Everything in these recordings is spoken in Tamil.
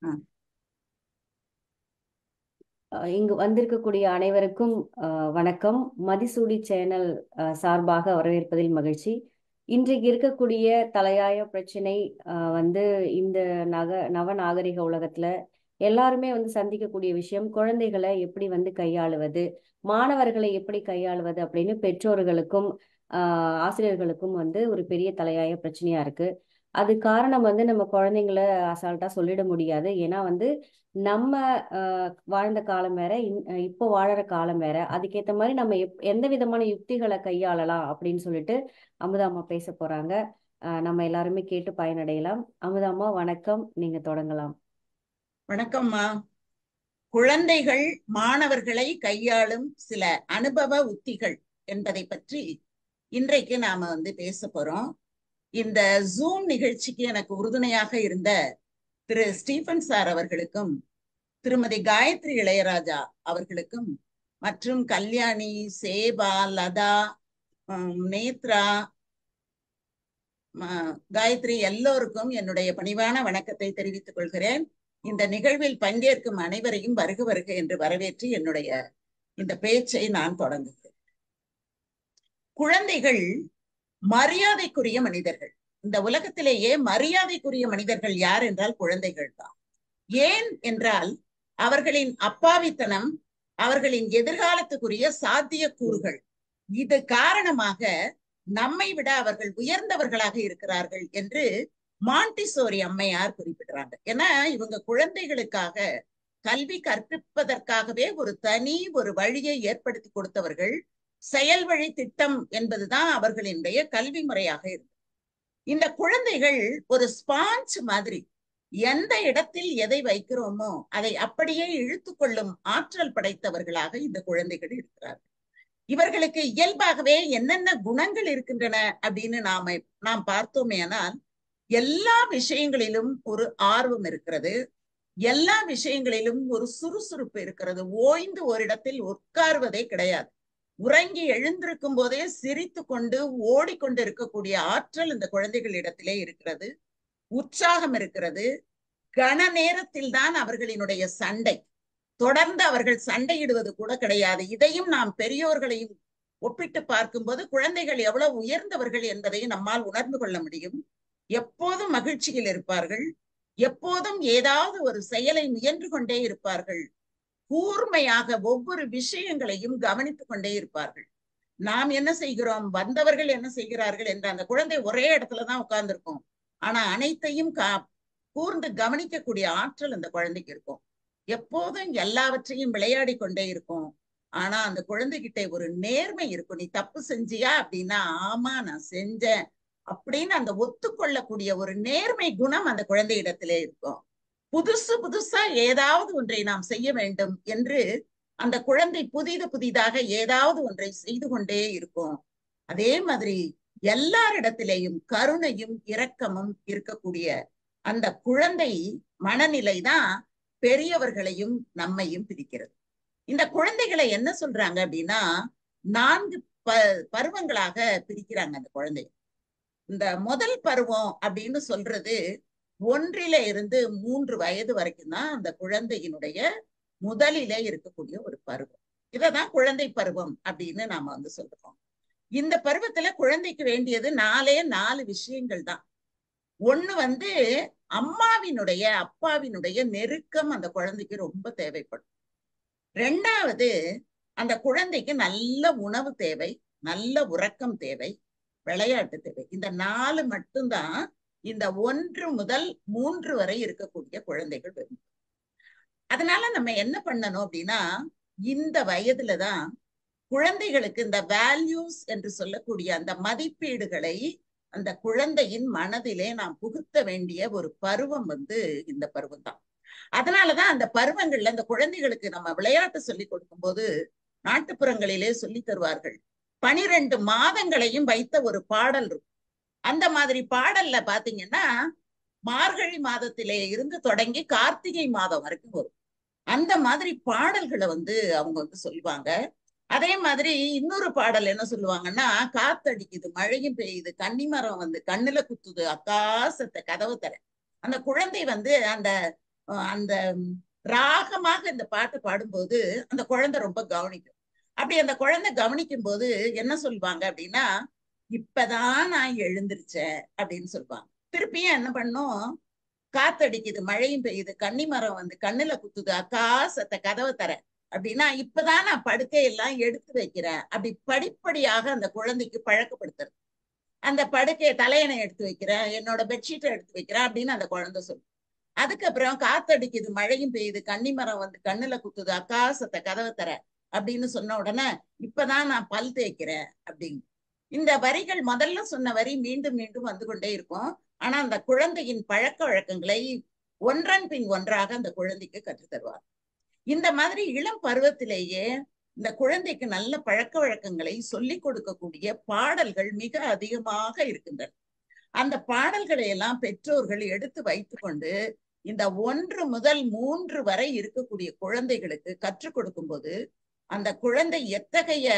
ஆ. இங்கு வந்திருக்கக்கூடிய அனைவருக்கும் வணக்கம். மதிசூடி சேனல் சார்பாக வரவேற்பதில் மகிழ்ச்சி. இன்றைக்கு இருக்கக்கூடிய தலையாய பிரச்சனை வந்து இந்த நவநாகரிக உலகத்துல எல்லாருமே வந்து சந்திக்கக்கூடிய விஷயம், குழந்தைகளை எப்படி வந்து கையாளுவது, மாணவர்களை எப்படி கையாளுவது அப்படின்னு பெற்றோர்களுக்கும் ஆசிரியர்களுக்கும் வந்து ஒரு பெரிய தலையாய பிரச்சனையா இருக்கு. அது காரணம் வந்து நம்ம குழந்தைங்கள அசால்ட்டா சொல்லிட முடியாது. ஏன்னா வந்து நம்ம வாழ்ந்த காலம் வேற, இப்போ வாழற காலம் வேற. அதுக்கேத்த மாதிரி நம்ம எந்த விதமான யுக்திகளை கையாளலாம் அப்படின்னு சொல்லிட்டு அமுதாம்மா பேச போறாங்க. நம்ம எல்லாருமே கேட்டு பயனடையலாம். அமுதாம்மா வணக்கம், நீங்க தொடங்கலாம். வணக்கம்மா. குழந்தைகள் மாணவர்களை கையாளும் சில அனுபவ உத்திகள் என்பதை பற்றி இன்றைக்கு நாம பேச போறோம். இந்த ஜூம் நிகழ்ச்சிக்கு எனக்கு உறுதுணையாக இருந்த திரு ஸ்டீபன் சார் அவர்களுக்கும் திருமதி காயத்ரி இளையராஜா அவர்களுக்கும் மற்றும் கல்யாணி, சேபா, லதா, நேத்ரா, காயத்ரி எல்லோருக்கும் என்னுடைய பணிவான வணக்கத்தை தெரிவித்துக் கொள்கிறேன். இந்த நிகழ்வில் பங்கேற்கும் அனைவரையும் வருக வருக என்று வரவேற்று என்னுடைய இந்த பேச்சை நான் தொடங்குகிறேன். குழந்தைகள் மரியாதைக்குரிய மனிதர்கள். இந்த உலகத்திலேயே மரியாதைக்குரிய மனிதர்கள் யார் என்றால் குழந்தைகள் தான். ஏன் என்றால் அவர்களின் அப்பாவித்தனம், அவர்களின் எதிர்காலத்துக்குரிய சாத்தியக்கூறுகள், இது காரணமாக நம்மை விட அவர்கள் உயர்ந்தவர்களாக இருக்கிறார்கள் என்று மாண்டிசோரி அம்மையார் குறிப்பிடுறாங்க. ஏன்னா இவங்க குழந்தைகளுக்காக கல்வி கற்பிப்பதற்காகவே ஒரு வழியை ஏற்படுத்தி கொடுத்தவர்கள். செயல் வழி திட்டம் என்பதுதான் அவர்களினுடைய கல்வி முறையாக இருக்கு. இந்த குழந்தைகள் ஒரு ஸ்பாஞ்ச் மாதிரி, எந்த இடத்தில் எதை வைக்கிறோமோ அதை அப்படியே இழுத்து கொள்ளும் ஆற்றல் படைத்தவர்களாக இந்த குழந்தைகள் இருக்கிறார்கள். இவர்களுக்கு இயல்பாகவே என்னென்ன குணங்கள் இருக்கின்றன அப்படின்னு நாம் பார்த்தோமேனால், எல்லா விஷயங்களிலும் ஒரு ஆர்வம் இருக்கிறது, எல்லா விஷயங்களிலும் ஒரு சுறுசுறுப்பு இருக்கிறது. ஓய்ந்து ஒரு இடத்தில் உட்கார்வதே கிடையாது. உறங்கி எழுந்திருக்கும் போதே சிரித்து கொண்டு ஓடிக்கொண்டு இருக்கக்கூடிய ஆற்றல் இந்த குழந்தைகள் இடத்திலே இருக்கிறது. உற்சாகம் இருக்கிறது. கன நேரத்தில் தான் அவர்களினுடைய சண்டை. தொடர்ந்து அவர்கள் சண்டையிடுவது கூட கிடையாது. இதையும் நாம் பெரியோர்களையும் ஒப்பிட்டு பார்க்கும்போது குழந்தைகள் எவ்வளவு உயர்ந்தவர்கள் என்பதை நம்மால் உணர்ந்து கொள்ள முடியும். எப்போதும் மகிழ்ச்சியில் இருப்பார்கள். எப்போதும் ஏதாவது ஒரு செயலை முயன்று கொண்டே இருப்பார்கள். கூர்மையாக ஒவ்வொரு விஷயங்களையும் கவனித்துக் கொண்டே இருப்பார்கள். நாம் என்ன செய்கிறோம், வந்தவர்கள் என்ன செய்கிறார்கள் என்ற அந்த குழந்தை ஒரே இடத்துலதான் உட்கார்ந்துருக்கும். ஆனா அனைத்தையும் கூர்ந்து கவனிக்கக்கூடிய ஆற்றல் அந்த குழந்தைக்கு இருக்கும். எப்போதும் எல்லாவற்றையும் விளையாடி கொண்டே இருக்கும். ஆனா அந்த குழந்தைகிட்ட ஒரு நேர்மை இருக்கும். நீ தப்பு செஞ்சியா அப்படின்னா, ஆமா நான் செஞ்சேன் அப்படின்னு அந்த ஒத்துக்கொள்ளக்கூடிய ஒரு நேர்மை குணம் அந்த குழந்தை இடத்திலே இருக்கும். புதுசு புதுசா ஏதாவது ஒன்றை நாம் செய்ய வேண்டும் என்று அந்த குழந்தை புதிதாக ஏதாவது ஒன்றை செய்து கொண்டே இருக்கும். அதே மாதிரி எல்லாரிடத்திலேயும் கருணையும் இரக்கமும் இருக்கக்கூடிய அந்த குழந்தை மனநிலை தான் பெரியவர்களையும் நம்மையும் பிரிக்கிறது. இந்த குழந்தைகளை என்ன சொல்றாங்க அப்படின்னா, 4 பருவங்களாக பிரிக்கிறாங்க அந்த குழந்தை. இந்த முதல் பருவம் அப்படின்னு சொல்றது 1 to 3 வயது வரைக்கும் தான் அந்த குழந்தையினுடைய முதலிலே இருக்கக்கூடிய ஒரு பருவம். இததான் குழந்தை பருவம் அப்படின்னு நாம சொல்றோம். இந்த பருவத்துல குழந்தைக்கு வேண்டியது 4 விஷயங்கள் தான். ஒண்ணு அம்மாவினுடைய அப்பாவினுடைய நெருக்கம் அந்த குழந்தைக்கு ரொம்ப தேவைப்படும். 2வது, அந்த குழந்தைக்கு நல்ல உணவு தேவை, நல்ல உறக்கம் தேவை, விளையாட்டு தேவை. இந்த 4 மட்டும்தான் இந்த 1 முதல் 3 வரை இருக்கக்கூடிய குழந்தைகள் வரும். அதனால நம்ம என்ன பண்ணணும் அப்படின்னா, இந்த வயதுலதான் குழந்தைகளுக்கு இந்த வேல்யூஸ் என்று சொல்லக்கூடிய அந்த மதிப்பீடுகளை அந்த குழந்தையின் மனதிலே நாம் புகுத்த வேண்டிய ஒரு பருவம் இந்த பருவம் தான். அதனாலதான் அந்த பருவங்கள்ல அந்த குழந்தைகளுக்கு நம்ம விளையாட்டு சொல்லி கொடுக்கும் போது நாட்டுப்புறங்களிலே சொல்லி தருவார்கள். 12 மாதங்களையும் வைத்த ஒரு பாடல் இருக்கும். அந்த மாதிரி பாடல்ல பாத்தீங்கன்னா, மார்கழி மாதத்திலே இருந்து தொடங்கி கார்த்திகை மாதம் வரைக்கும் வரும். அந்த மாதிரி பாடல்களை அவங்க சொல்லுவாங்க. அதே மாதிரி இன்னொரு பாடல் என்ன சொல்லுவாங்கன்னா, காத்தடிக்குது, மழையும் பெய்யுது, கன்னிமரம் கண்ணுல குத்துது, அக்காசத்தை கதவு தர. அந்த குழந்தை அந்த அந்த ராகமாக இந்த பாட்டு பாடும்போது அந்த குழந்தை ரொம்ப கவனிக்கும். அப்படி அந்த குழந்தை கவனிக்கும் போது என்ன சொல்லுவாங்க அப்படின்னா, இப்பதான் நான் எழுந்திருச்சேன் அப்படின்னு சொல்லுவாங்க. திருப்பியும் என்ன பண்ணும், காத்தடிக்குது, மழையும் பெய்யுது, கன்னி மரம் வந்து கண்ணுல குத்துது, அக்கா சத்த கதவை தர அப்படின்னா, இப்பதான் நான் படுக்கையெல்லாம் எடுத்து வைக்கிறேன். அப்படி படிப்படியாக அந்த குழந்தைக்கு பழக்கப்படுத்துறது. அந்த படுக்கையை தலையணை எடுத்து வைக்கிறேன், என்னோட பெட்ஷீட்டை எடுத்து வைக்கிறேன் அப்படின்னு அந்த குழந்தை சொல்லும். அதுக்கப்புறம் காத்தடிக்குது, மழையும் பெய்யுது, கன்னி மரம் வந்து கண்ணுல குத்துது, அக்கா சத்த கதவை தர அப்படின்னு சொன்ன உடனே இப்பதான் நான் பல் தேய்க்கிறேன் அப்படின்னு. இந்த வரிகள் முதல்ல சொன்ன வரி மீண்டும் மீண்டும் வந்து கொண்டே இருக்கும். ஆனா அந்த குழந்தையின் பழக்க வழக்கங்களை ஒன்றன் பின் ஒன்றாக அந்த குழந்தைக்கு கற்றுத் தருவார். இந்த மாதிரி இளம் பருவத்திலேயே இந்த குழந்தைக்கு நல்ல பழக்க வழக்கங்களை சொல்லிக் கொடுக்கக்கூடிய பாடல்கள் மிக அதிகமாக இருக்கின்றன. அந்த பாடல்களை எல்லாம் பெற்றோர்கள் எடுத்து வைத்துக்கொண்டு இந்த 1 முதல் 3 வரை இருக்கக்கூடிய குழந்தைகளுக்கு கற்றுக் கொடுக்கும் போது அந்த குழந்தை எத்தகைய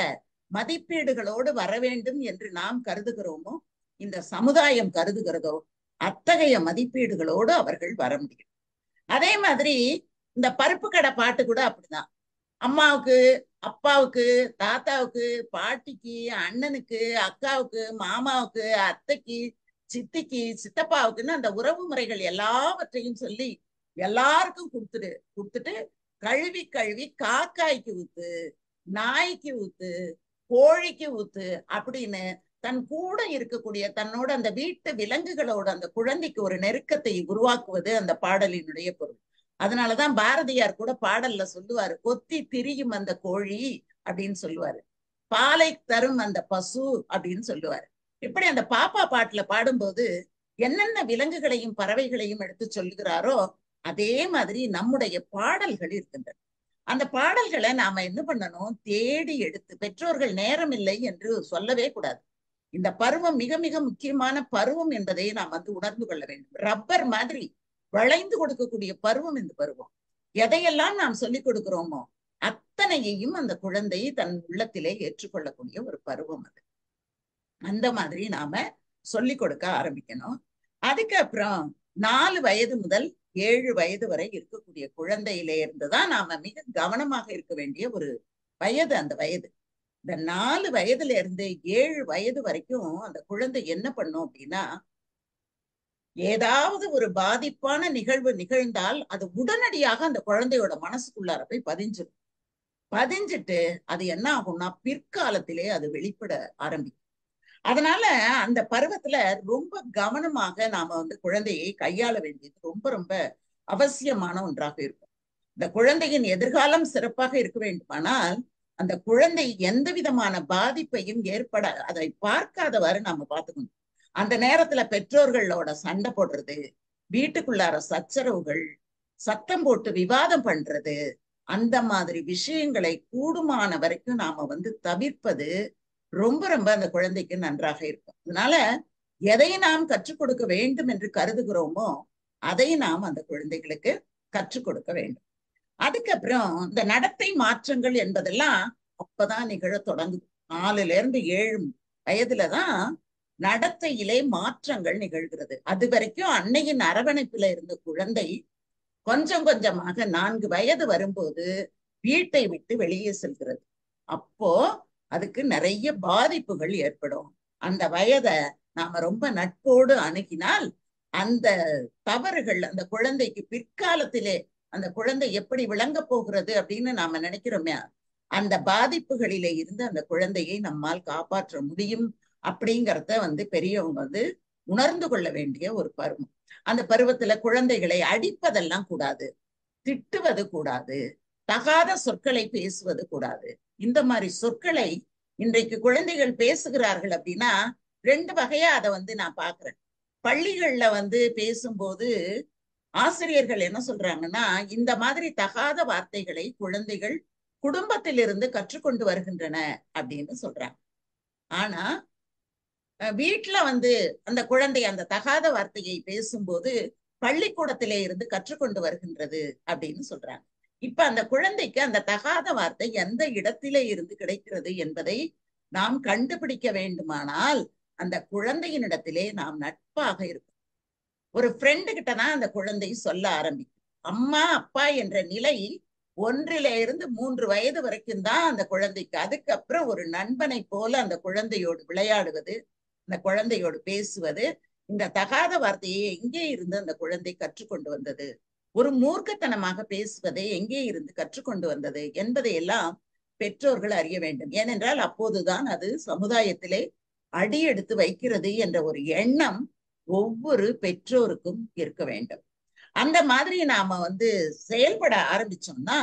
மதிப்பீடுகளோடு வர வேண்டும் என்று நாம் கருதுகிறோமோ, இந்த சமுதாயம் கருதுகிறதோ அத்தகைய மதிப்பீடுகளோடு அவர்கள் வர முடியும். அதே மாதிரி இந்த பருப்பு கடை பாட்டு கூட அப்படிதான். அம்மாவுக்கு, அப்பாவுக்கு, தாத்தாவுக்கு, பாட்டிக்கு, அண்ணனுக்கு, அக்காவுக்கு, மாமாவுக்கு, அத்தைக்கு, சித்திக்கு, சித்தப்பாவுக்குன்னு அந்த உறவு முறைகள் எல்லாவற்றையும் சொல்லி எல்லாருக்கும் கொடுத்துட்டு கழுவி கழுவி காக்காய்க்கு ஊத்து, நாய்க்கு ஊத்து, கோழிக்கு ஊத்து அப்படின்னு தன் கூட இருக்கக்கூடிய தன்னோட அந்த வீட்டு விலங்குகளோட அந்த குழந்தைக்கு ஒரு நெருக்கத்தை உருவாக்குவது அந்த பாடலினுடைய பொருள். அதனாலதான் பாரதியார் கூட பாடல்ல சொல்லுவாரு, கொத்தி திரியும் அந்த கோழி அப்படின்னு சொல்லுவாரு, பாலை தரும் அந்த பசு அப்படின்னு சொல்லுவாரு. இப்படி அந்த பாப்பா பாட்டுல பாடும்போது என்னென்ன விலங்குகளையும் பறவைகளையும் எடுத்து சொல்லுகிறாரோ அதே மாதிரி நம்முடைய பாடல்கள் இருக்கின்றன. அந்த பாடல்களை நாம என்ன பண்ணணும், தேடி எடுத்து, பெற்றோர்கள் நேரம் இல்லை என்று சொல்லவே கூடாது. இந்த பருவம் மிக மிக முக்கியமான பருவம் என்பதை நாம் வந்து உணர்ந்து கொள்ள வேண்டும். ரப்பர் மாதிரி வளைந்து கொடுக்கக்கூடிய பருவம் இந்த பருவம். எதையெல்லாம் நாம் சொல்லிக் கொடுக்கிறோமோ அத்தனையையும் அந்த குழந்தை தன் உள்ளத்திலே ஏற்றுக்கொள்ளக்கூடிய ஒரு பருவம் அது. அந்த மாதிரி நாம சொல்லிக் கொடுக்க ஆரம்பிக்கணும். அதுக்கப்புறம் 4 வயது முதல் 7 வயது வரை இருக்கக்கூடிய குழந்தையில இருந்துதான் நாம மிக கவனமாக இருக்க வேண்டிய ஒரு வயது அந்த வயது. இந்த 4 வயதுல இருந்து 7 வயது வரைக்கும் அந்த குழந்தை என்ன பண்ணும் அப்படின்னா, ஏதாவது ஒரு பாதிப்பான நிகழ்வு நிகழ்ந்தால் அது உடனடியாக அந்த குழந்தையோட மனசுக்குள்ளார போய் பதிஞ்சிட்டு அது என்ன ஆகும்னா பிற்காலத்திலே அது வெளிப்பட ஆரம்பிக்கும். அதனால அந்த பருவத்துல ரொம்ப கவனமாக நாம வந்து குழந்தையை கையாள வேண்டியது ரொம்ப ரொம்ப அவசியமான ஒன்றாக இருக்கும். இந்த குழந்தையின் எதிர்காலம் சிறப்பாக இருக்க வேண்டுமானால் அந்த குழந்தை எந்த விதமான பாதிப்பையும் ஏற்பட அதை பார்க்காதவாறு நாம பார்த்துக்கணும். அந்த நேரத்துல பெற்றோர்களோட சண்டை போடுறது, வீட்டுக்குள்ளார சச்சரவுகள், சத்தம் போட்டு விவாதம் பண்றது, அந்த மாதிரி விஷயங்களை கூடுமான வரைக்கும் நாம வந்து தவிர்ப்பது ரொம்ப ரொம்ப அந்த குழந்தைக்கு நன்றாக இருக்கும். அதனால எதை நாம் கற்றுக் கொடுக்க வேண்டும் என்று கருதுகிறோமோ அதை நாம் அந்த குழந்தைகளுக்கு கற்றுக் கொடுக்க வேண்டும். அதுக்கப்புறம் இந்த நடத்தை மாற்றங்கள் என்பதெல்லாம் அப்பதான் நிகழ தொடங்குது. 4ல இருந்து 7 வயதுலதான் நடத்தையிலே மாற்றங்கள் நிகழ்கிறது. அது வரைக்கும் அன்னையின் அரவணைப்புல இருந்த குழந்தை கொஞ்சம் கொஞ்சமாக 4 வயது வரும்போது வீட்டை விட்டு வெளியே செல்கிறது. அப்போ அதுக்கு நிறைய பாதிப்புகள் ஏற்படும். அந்த வயதை நாம ரொம்ப நட்போடு அணுகினால் அந்த தவறுகள் அந்த குழந்தைக்கு பிற்காலத்திலே அந்த குழந்தை எப்படி விளங்க போகிறது அப்படின்னு நாம நினைக்கிறோமே, அந்த பாதிப்புகளிலே இருந்து அந்த குழந்தையை நம்மால் காப்பாற்ற முடியும் அப்படிங்கிறத வந்து பெரியவங்க வந்து உணர்ந்து கொள்ள வேண்டிய ஒரு பருவம். அந்த பருவத்துல குழந்தைகளை அடிப்பதெல்லாம் கூடாது, திட்டுவது கூடாது, தகாத சொற்களை பேசுவது கூடாது. இந்த மாதிரி சொற்களை இன்றைக்கு குழந்தைகள் பேசுகிறார்கள் அப்படின்னா 2 வகையா அதை வந்து நான் பாக்குறேன். பள்ளிகள்ல வந்து பேசும்போது ஆசிரியர்கள் என்ன சொல்றாங்கன்னா, இந்த மாதிரி தகாத வார்த்தைகளை குழந்தைகள் குடும்பத்திலிருந்து கற்றுக்கொண்டு வருகின்றன அப்படின்னு சொல்றாங்க. ஆனா வீட்டுல வந்து அந்த குழந்தை அந்த தகாத வார்த்தையை பேசும்போது பள்ளிக்கூடத்திலே இருந்து கற்றுக்கொண்டு வருகின்றது அப்படின்னு சொல்றாங்க. இப்ப அந்த குழந்தைக்கு அந்த தகாத வார்த்தை எந்த இடத்திலே இருந்து கிடைக்கிறது என்பதை நாம் கண்டுபிடிக்க வேண்டுமானால் அந்த குழந்தையினிடத்திலே நாம் நட்பாக இருக்கும். ஒரு ஃப்ரெண்டு கிட்ட தான் அந்த குழந்தை சொல்ல ஆரம்பிக்கும். அம்மா அப்பா என்ற நிலை 1 to 3 வயது வரைக்கும் தான் அந்த குழந்தைக்கு. அதுக்கப்புறம் ஒரு நண்பனை போல அந்த குழந்தையோடு விளையாடுவது, அந்த குழந்தையோடு பேசுவது, இந்த தகாத வார்த்தையை எங்கே இருந்து அந்த குழந்தை கற்றுக்கொண்டு வந்தது, ஒரு மூர்க்கத்தனமாக பேசுவதை எங்கே இருந்து கற்றுக்கொண்டு வந்தது என்பதையெல்லாம் பெற்றோர்கள் அறிய வேண்டும். ஏனென்றால் அப்போதுதான் அது சமுதாயத்திலே அடியெடுத்து வைக்கிறது என்ற ஒரு எண்ணம் ஒவ்வொரு பெற்றோருக்கும் இருக்க வேண்டும். அந்த மாதிரி நாம செயல்பட ஆரம்பிச்சோம்னா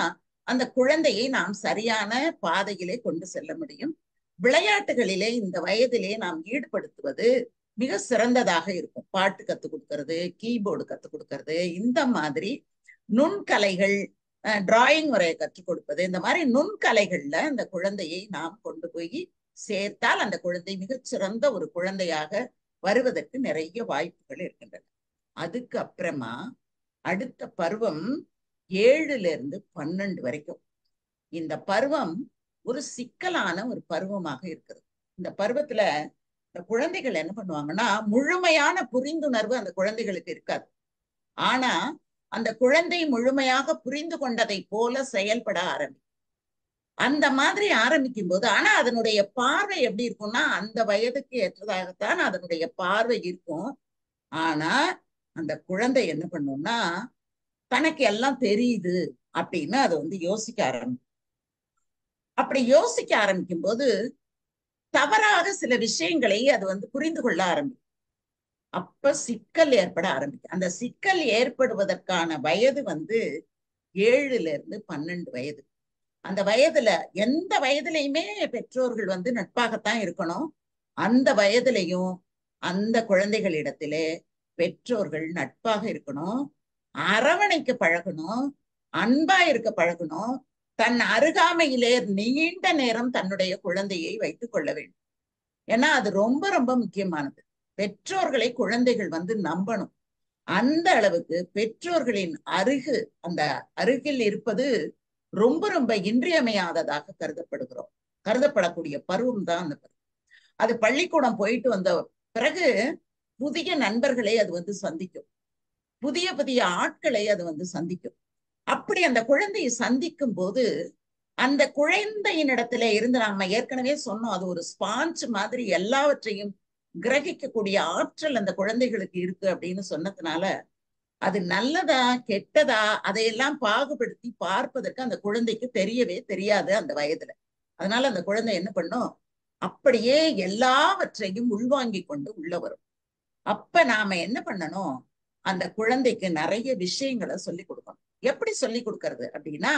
அந்த குழந்தையை நாம் சரியான பாதையிலே கொண்டு செல்ல முடியும். விளையாட்டுகளிலே இந்த வயதிலே நாம் ஈடுபடுத்துவது மிக சிறந்ததாக இருக்கும். பாட்டு கத்துக் கொடுக்கறது, கீபோர்டு கத்துக் கொடுக்கறது, இந்த மாதிரி நுண்கலைகள், டிராயிங் முறையை கற்றுக் கொடுப்பது, இந்த மாதிரி நுண்கலைகள்ல அந்த குழந்தையை நாம் கொண்டு போய் சேர்த்தால் அந்த குழந்தை மிகச்சிறந்த ஒரு குழந்தையாக வருவதற்கு நிறைய வாய்ப்புகள் இருக்கின்றன. அதுக்கு அப்புறமா அடுத்த பருவம் 7 to 12 வரைக்கும். இந்த பருவம் ஒரு சிக்கலான ஒரு பருவமாக இருக்கிறது. இந்த பருவத்துல இந்த குழந்தைகள் என்ன பண்ணுவாங்கன்னா, முழுமையான புரிந்துணர்வு அந்த குழந்தைகளுக்கு இருக்காது. ஆனா அந்த குழந்தை முழுமையாக புரிந்து கொண்டதை போல செயல்பட ஆரம்பிக்கும். அந்த மாதிரி ஆரம்பிக்கும் போது ஆனா அதனுடைய பார்வை எப்படி இருக்கும்னா, அந்த வயதுக்கு ஏற்றதாகத்தான் அதனுடைய பார்வை இருக்கும். ஆனா அந்த குழந்தை என்ன பண்ணும்னா, தனக்கு எல்லாம் தெரியுது அப்படின்னு அது யோசிக்க ஆரம்பிக்கும். அப்படி யோசிக்க ஆரம்பிக்கும் போது தவறாக சில விஷயங்களை அது புரிந்து கொள்ள ஆரம்பிக்கும். அப்ப சிக்கல் ஏற்பட ஆரம்பிக்கும். அந்த சிக்கல் ஏற்படுவதற்கான வயது 7 to 12 வயது. அந்த வயதுல எந்த வயதுலையுமே பெற்றோர்கள் நட்பாகத்தான் இருக்கணும். அந்த வயதுலையும் அந்த குழந்தைகளிடத்திலே பெற்றோர்கள் நட்பாக இருக்கணும், அரவணைக்க பழகணும், அன்பா இருக்க பழகணும். தன் அருகாமையிலே நீண்ட நேரம் தன்னுடைய குழந்தையை வைத்துக் கொள்ள வேண்டும். ஏன்னா அது ரொம்ப ரொம்ப முக்கியமானது. பெற்றோர்களை குழந்தைகள் நம்பணும். அந்த அளவுக்கு பெற்றோர்களின் அந்த அருகில் இருப்பது ரொம்ப ரொம்ப இன்றியமையாததாக கருதப்படக்கூடிய பருவம் தான் அந்த பருவம். அது பள்ளிக்கூடம் போயிட்டு வந்த பிறகு புதிய நண்பர்களை அது சந்திக்கும், புதிய புதிய ஆட்களை அது சந்திக்கும். அப்படி அந்த குழந்தையை சந்திக்கும் போது அந்த குழந்தையினிடத்துல இருந்து நாம ஏற்கனவே சொன்னோம், அது ஒரு ஸ்பாஞ்ச் மாதிரி எல்லாவற்றையும் கிரகிக்கக்கூடிய ஆற்றல் அந்த குழந்தைகளுக்கு இருக்கு அப்படின்னு சொன்னதுனால அது நல்லதா கெட்டதா அதையெல்லாம் பாகுபடுத்தி பார்ப்பதற்கு அந்த குழந்தைக்கு தெரியவே தெரியாது அந்த வயதுல. அதனால அந்த குழந்தை என்ன பண்ணும், அப்படியே எல்லாவற்றையும் உள்வாங்கி கொண்டு உள்ள வரும். அப்ப நாம என்ன பண்ணணும், அந்த குழந்தைக்கு நிறைய விஷயங்களை சொல்லி கொடுக்கணும். எப்படி சொல்லி கொடுக்கறது அப்படின்னா,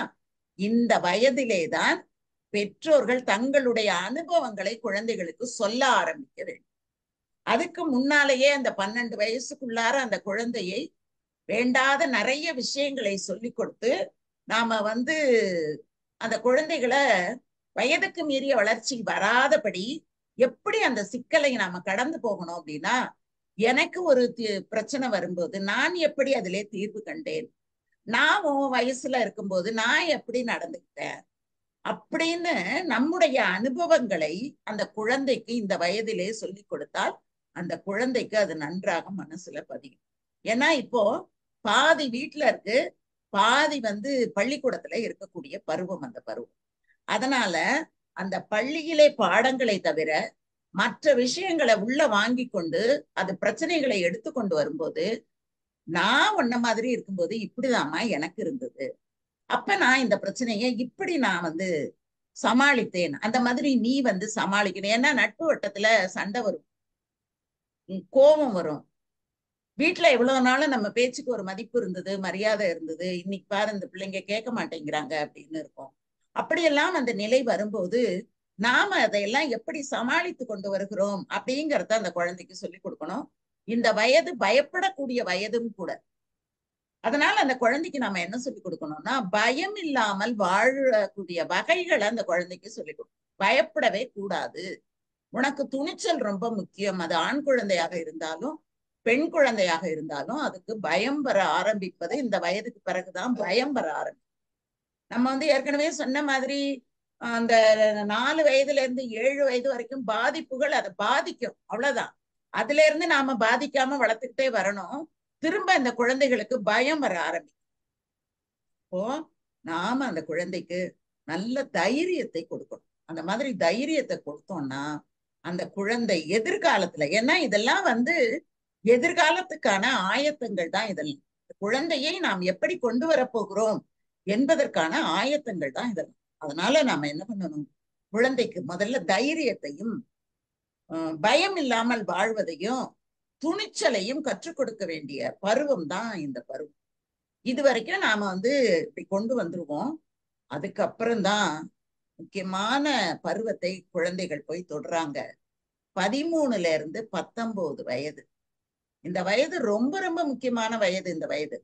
இந்த வயதிலேதான் பெற்றோர்கள் தங்களுடைய அனுபவங்களை குழந்தைகளுக்கு சொல்ல ஆரம்பிக்க வேண்டும். அதுக்கு முன்னாலேயே அந்த 12 வயசுக்குள்ளார அந்த குழந்தையை வேண்டாத நிறைய விஷயங்களை சொல்லி கொடுத்து நாம அந்த குழந்தைகளை வயதுக்கு மீறிய வளர்ச்சி வராதபடி எப்படி அந்த சிக்கலை நாம கடந்து போகணும் அப்படின்னா, எனக்கு ஒரு பிரச்சனை வரும்போது நான் எப்படி அதிலே தீர்வு கண்டேன், நான் உன் வயசுல இருக்கும்போது நான் எப்படி நடந்துக்கிட்டேன் அப்படின்னு நம்முடைய அனுபவங்களை அந்த குழந்தைக்கு இந்த வயதிலே சொல்லி கொடுத்தால் அந்த குழந்தைக்கு அது நன்றாக மனசுல பதியும். ஏன்னா இப்போ பாதி வீட்டுல இருக்கு, பாதி பள்ளிக்கூடத்துல இருக்கக்கூடிய பருவம் அந்த பருவம். அதனால அந்த பள்ளியிலே பாடங்களை தவிர மற்ற விஷயங்களை உள்ள வாங்கி கொண்டு அது பிரச்சனைகளை எடுத்துக்கொண்டு வரும்போது, நான் உன்ன மாதிரி இருக்கும்போது இப்படிதாம்மா எனக்கு இருந்தது, அப்ப நான் இந்த பிரச்சனையை இப்படி நான் சமாளித்தேன், அந்த மாதிரி நீ சமாளிக்கணும். ஏன்னா நட்பு வட்டத்துல சண்டை வரும், கோபம் வரும். வீட்டுல எவ்வளவு நாளும் நம்ம பேச்சுக்கு ஒரு மதிப்பு இருந்தது, மரியாதை இருந்தது, இன்னைக்கு பாரு இந்த பிள்ளைங்க கேட்க மாட்டேங்கிறாங்க அப்படின்னு இருக்கும். அப்படியெல்லாம் அந்த நிலை வரும்போது நாம அதையெல்லாம் எப்படி சமாளித்து கொண்டு வருகிறோம் அப்படிங்கிறத அந்த குழந்தைக்கு சொல்லி கொடுக்கணும். இந்த வயது பயப்படக்கூடிய வயதும் கூட. அதனால அந்த குழந்தைக்கு நாம என்ன சொல்லி கொடுக்கணும்னா, பயம் இல்லாமல் வாழக்கூடிய வகைகளை அந்த குழந்தைக்கு சொல்லி கொடுக்கணும். பயப்படவே கூடாது, உனக்கு துணிச்சல் ரொம்ப முக்கியம். அது ஆண் குழந்தையாக இருந்தாலும் பெண் குழந்தையாக இருந்தாலும் அதுக்கு பயம் வர ஆரம்பிப்பது இந்த வயதுக்கு பிறகுதான் பயம் வர ஆரம்பிக்கும். நம்ம ஏற்கனவே சொன்ன மாதிரி அந்த 4 வயதுல இருந்து 7 வயது வரைக்கும் பாதிப்புகள் அதை பாதிக்கும், அவ்வளவுதான். அதுல இருந்து நாம பாதிக்காம வளர்த்துக்கிட்டே வரணும். திரும்ப இந்த குழந்தைகளுக்கு பயம் வர ஆரம்பிக்கும். அப்போ நாம அந்த குழந்தைக்கு நல்ல தைரியத்தை கொடுக்கணும். அந்த மாதிரி தைரியத்தை கொடுத்தோம்னா அந்த குழந்தை எதிர்காலத்துல, ஏன்னா இதெல்லாம் வந்து எதிர்காலத்துக்கான ஆயத்தங்கள் தான். இதெல்லாம் குழந்தையை நாம் எப்படி கொண்டு வரப்போகிறோம் என்பதற்கான ஆயத்தங்கள் தான் இதெல்லாம். அதனால நாம என்ன பண்ணணும், குழந்தைக்கு முதல்ல தைரியத்தையும் பயம் இல்லாமல் வாழ்வதையும் துணிச்சலையும் கற்றுக் கொடுக்க வேண்டிய பருவம் தான் இந்த பருவம். இது வரைக்கும் நாம வந்து இப்படி கொண்டு வந்துருவோம். அதுக்கப்புறம்தான் முக்கியமான பருவத்தை குழந்தைகள் போய் தொடுறாங்க. 13ல இருந்து 19 வயது. இந்த வயது ரொம்ப ரொம்ப முக்கியமான வயது.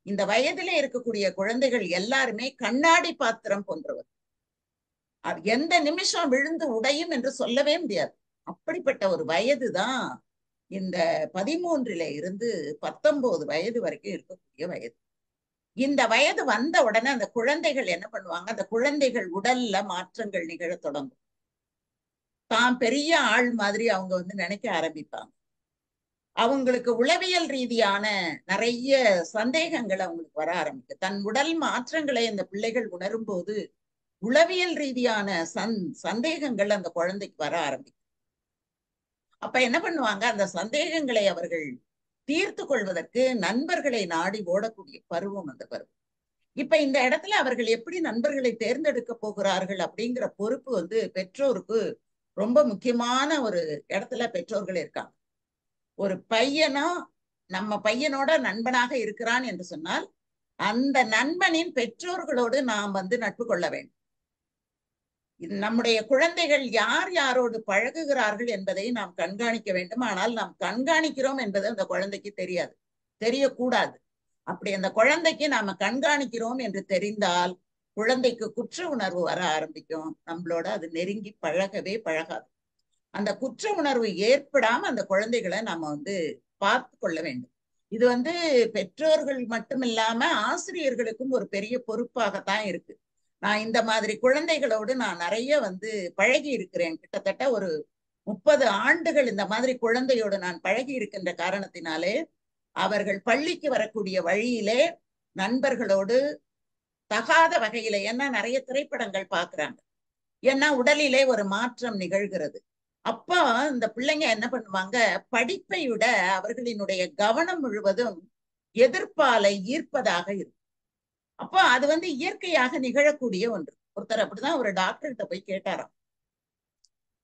இந்த வயதிலே இருக்கக்கூடிய குழந்தைகள் எல்லாருமே கண்ணாடி பாத்திரம் போன்றவர். எந்த நிமிஷம் விழுந்து உடையும் என்று சொல்லவே முடியாது. அப்படிப்பட்ட ஒரு வயதுதான் இந்த 13ல இருந்து 19 வயது வரைக்கும் இருக்கக்கூடிய வயது. இந்த வயது வந்த உடனே அந்த குழந்தைகள் என்ன பண்ணுவாங்க, அந்த குழந்தைகள் உடல்ல மாற்றங்கள் நிகழ தொடங்கும். தான் பெரிய ஆள் மாதிரி அவங்க வந்து நினைக்க ஆரம்பிப்பாங்க. அவங்களுக்கு உளவியல் ரீதியான நிறைய சந்தேகங்கள் அவங்களுக்கு வர ஆரம்பிக்கும். தன் உடல் மாற்றங்களை அந்த பிள்ளைகள் உணரும் போது உளவியல் ரீதியான சந்தேகங்கள் அந்த குழந்தைக்கு வர ஆரம்பிக்கும். அப்ப என்ன பண்ணுவாங்க, அந்த சந்தேகங்களை அவர்கள் தீர்த்து கொள்வதற்கு நண்பர்களை நாடி ஓடக்கூடிய பருவம் அந்த பருவம். இப்ப இந்த இடத்துல அவர்கள் எப்படி நண்பர்களை தேர்ந்தெடுக்க போகிறார்கள் அப்படிங்கிற பொறுப்பு வந்து பெற்றோருக்கு ரொம்ப முக்கியமான ஒரு இடத்துல பெற்றோர்கள் இருக்காங்க. ஒரு பையனோ நம்ம பையனோட நண்பனாக இருக்கிறான் என்று சொன்னால் அந்த நண்பனின் பெற்றோர்களோடு நாம் வந்து நட்பு கொள்ள வேண்டும். நம்முடைய குழந்தைகள் யார் யாரோடு பழகுகிறார்கள் என்பதை நாம் கண்காணிக்க வேண்டும். ஆனால் நாம் கண்காணிக்கிறோம் என்பது அந்த குழந்தைக்கு தெரியாது, தெரியக்கூடாது. அப்படி அந்த குழந்தைக்கு நாம கண்காணிக்கிறோம் என்று தெரிந்தால் குழந்தைக்கு குற்ற உணர்வு வர ஆரம்பிக்கும். நம்மளோட அது நெருங்கி பழகவே பழகாது. அந்த குற்ற உணர்வு ஏற்படாம அந்த குழந்தைகளை நாம வந்து பார்த்து கொள்ள வேண்டும். இது வந்து பெற்றோர்கள் மட்டும் இல்லாம ஆசிரியர்களுக்கும் ஒரு பெரிய பொறுப்பாகத்தான் இருக்கு. நான் இந்த மாதிரி குழந்தைகளோடு நான் நிறைய வந்து பழகி இருக்கிறேன். கிட்டத்தட்ட ஒரு 30 ஆண்டுகள் இந்த மாதிரி குழந்தையோடு நான் பழகி இருக்கின்ற காரணத்தினாலே அவர்கள் பள்ளிக்கு வரக்கூடிய வழியிலே நண்பர்களோடு தகாத வகையில, ஏன்னா நிறைய திரைப்படங்கள் பாக்குறாங்க, ஏன்னா உடலிலே ஒரு மாற்றம் நிகழ்கிறது. அப்ப இந்த பிள்ளைங்க என்ன பண்ணுவாங்க, படிப்பை விட அவர்களினுடைய கவனம் முழுவதும் எதிர்ப்பாலை ஈர்ப்பதாக இருக்கும். அப்போ அது வந்து இயற்கையாக நிகழக்கூடிய ஒன்று. ஒருத்தர் அப்படிதான் ஒரு டாக்டர்கிட்ட போய் கேட்டாராம்,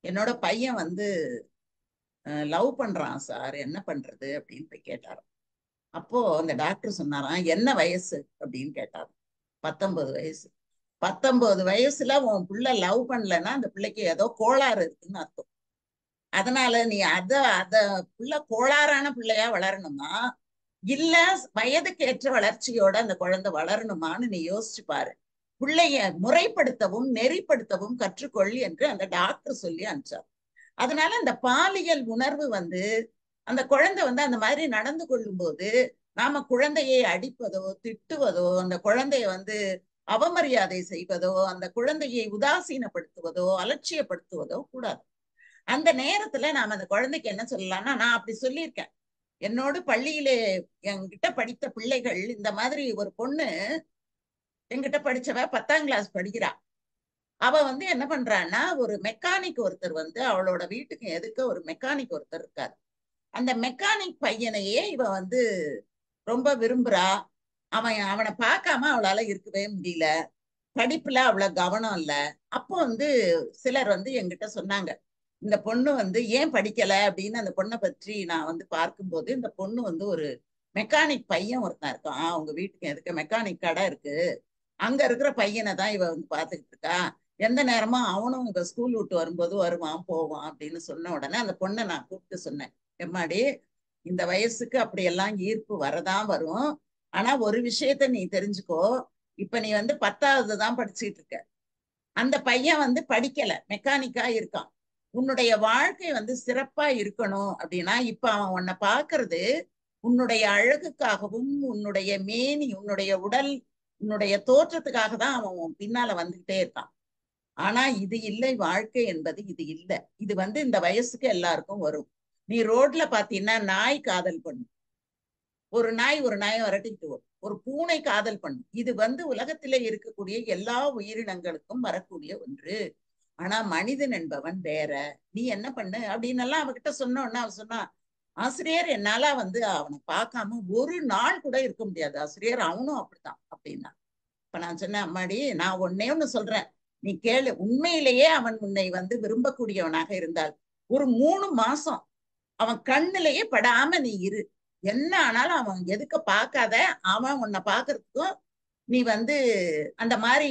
என்னோட பையன் வந்து லவ் பண்றான் சார், என்ன பண்றது அப்படின்னு போய் கேட்டாராம். அப்போ அந்த டாக்டர் சொன்னாராம், என்ன வயசு அப்படின்னு கேட்டாராம். 19 வயசு. 19 வயசுல உன் பிள்ளை லவ் பண்ணலன்னா அந்த பிள்ளைக்கு ஏதோ கோளாறு இருக்குன்னு அர்த்தம். அதனால நீ அத பிள்ளை கோளாறான பிள்ளையா வளரணுமா, இல்ல வயதுக்கு ஏற்ற வளர்ச்சியோட அந்த குழந்தை வளரணுமான்னு நீ யோசிச்சு பாரு. பிள்ளைய முறைப்படுத்தவும் நெறிப்படுத்தவும் கற்றுக்கொள் என்று அந்த டாக்டர் சொல்லி அனுப்பிச்சார். அதனால அந்த பாலியல் உணர்வு வந்து அந்த குழந்தை வந்து அந்த மாதிரி நடந்து கொள்ளும் போது நாம குழந்தையை அடிப்பதோ திட்டுவதோ, அந்த குழந்தைய வந்து அவமரியாதை செய்வதோ, அந்த குழந்தையை உதாசீனப்படுத்துவதோ அலட்சியப்படுத்துவதோ கூடாது. அந்த நேரத்துல நாம அந்த குழந்தைக்கு என்ன சொல்லலாம்னா, நான் அப்படி சொல்லியிருக்கேன். என்னோடு பள்ளியிலே என்கிட்ட படித்த பிள்ளைகள், இந்த மாதிரி ஒரு பொண்ணு என்கிட்ட படிச்சவ 10ஆம் கிளாஸ் படிக்கிறா. அவ வந்து என்ன பண்றான்னா, ஒரு மெக்கானிக் ஒருத்தர் வந்து அவளோட வீட்டுக்கு எதுக்க ஒரு மெக்கானிக் ஒருத்தர் இருக்காரு. அந்த மெக்கானிக் பையனையே இவ வந்து ரொம்ப விரும்புறா. அவனை பார்க்காம அவளால இருக்கவே முடியல. படிப்புல அவ்வளவு கவனம் இல்ல. அப்போ வந்து சிலர் வந்து என்கிட்ட சொன்னாங்க, இந்த பொண்ணு வந்து ஏன் படிக்கல அப்படின்னு. அந்த பொண்ணை பற்றி நான் வந்து பார்க்கும்போது, இந்த பொண்ணு வந்து ஒரு மெக்கானிக் பையன் ஒருத்தன் இருக்கான், அவங்க வீட்டுக்கு எதுக்க மெக்கானிக் கடை இருக்கு, அங்க இருக்கிற பையனை தான் இவ வந்து பாத்துக்கிட்டு இருக்கா. எந்த நேரமும் அவனும் இவ ஸ்கூல் விட்டு வரும்போது வருவான் போவான் அப்படின்னு சொன்ன உடனே அந்த பொண்ணை நான் கூப்பிட்டு சொன்னேன், எம்மாடி இந்த வயசுக்கு அப்படியெல்லாம் ஈர்ப்பு வரதான் வரும். ஆனா ஒரு விஷயத்த நீ தெரிஞ்சுக்கோ, இப்ப நீ வந்து 10வது தான் படிச்சுட்டு இருக்க, அந்த பையன் வந்து படிக்கல, மெக்கானிக்கா இருக்கான். உன்னுடைய வாழ்க்கை வந்து சிறப்பா இருக்கணும் அப்படின்னா இப்ப அவன் உன்னை பாக்குறது உன்னுடைய அழகுக்காகவும் உன்னுடைய மேனி உன்னுடைய உடல் உன்னுடைய தோற்றத்துக்காக தான் அவன் பின்னால வந்துகிட்டே இருக்கான். ஆனா இது இல்லை, வாழ்க்கை என்பது இது இல்லை. இது வந்து இந்த வயசுக்கு எல்லாருக்கும் வரும். நீ ரோட்ல பாத்தீங்கன்னா நாய் காதல் பண்ணும், ஒரு நாய் ஒரு நாயை விரட்டிட்டு வரும், ஒரு பூனை காதல் பண்ணும். இது உலகத்திலே இருக்கக்கூடிய எல்லா உயிரினங்களுக்கும் வரக்கூடிய ஒன்று. ஆனா மனிதன் என்பவன் வேற. நீ என்ன பண்ணு அப்படின்னு எல்லாம் அவகிட்ட சொன்னோன்னா அவ சொன்னா, ஆசிரியர் என்னால அவனை பார்க்காம ஒரு நாள் கூட இருக்க முடியாது ஆசிரியர், அவனும் அப்படித்தான் அப்படின்னா. இப்ப நான் சொன்னேன், அம்மாடி நான் ஒன்னே ஒண்ணு சொல்றேன், நீ கேளு. உண்மையிலேயே அவன் உன்னை விரும்பக்கூடியவனாக இருந்தால் ஒரு 3 மாசம் அவன் கண்ணிலேயே படாம நீ இரு. என்ன ஆனாலும் அவன் எதுக்க பார்க்காத, அவன் உன்னை பார்க்கறதுக்கும் நீ அந்த மாதிரி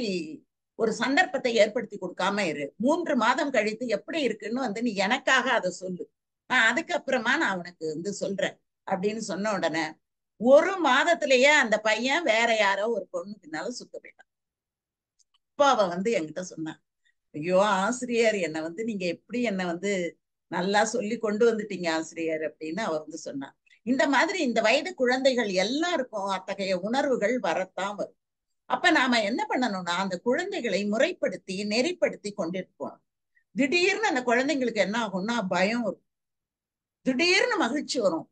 ஒரு சந்தர்ப்பத்தை ஏற்படுத்தி கொடுக்காம இரு. 3 மாதம் கழித்து எப்படி இருக்குன்னு நீ எனக்காக அதை சொல்லு, நான் அதுக்கப்புறமா நான் அவனுக்கு சொல்றேன் அப்படின்னு சொன்ன உடனே 1 மாதத்திலேயே அந்த பையன் வேற யாரோ ஒரு பொண்ணு பின்னால சுத்த போயிட்டான். அப்ப அவ என்கிட்ட சொன்னான், ஐயோ ஆசிரியர், என்ன நீங்க எப்படி என்ன நல்லா சொல்லி கொண்டு வந்துட்டீங்க ஆசிரியர் அப்படின்னு அவ சொன்னான். இந்த மாதிரி இந்த வயது குழந்தைகள் எல்லாருக்கும் அத்தகைய உணர்வுகள் வரத்தான் வரும். அப்ப நாம என்ன பண்ணணும்னா அந்த குழந்தைகளை முறைப்படுத்தி நெறிப்படுத்தி கொண்டுட்டு போகணும். திடீர்னு அந்த குழந்தைங்களுக்கு என்ன ஆகும்னா பயம் வரும், திடீர்னு மகிழ்ச்சி வரும்,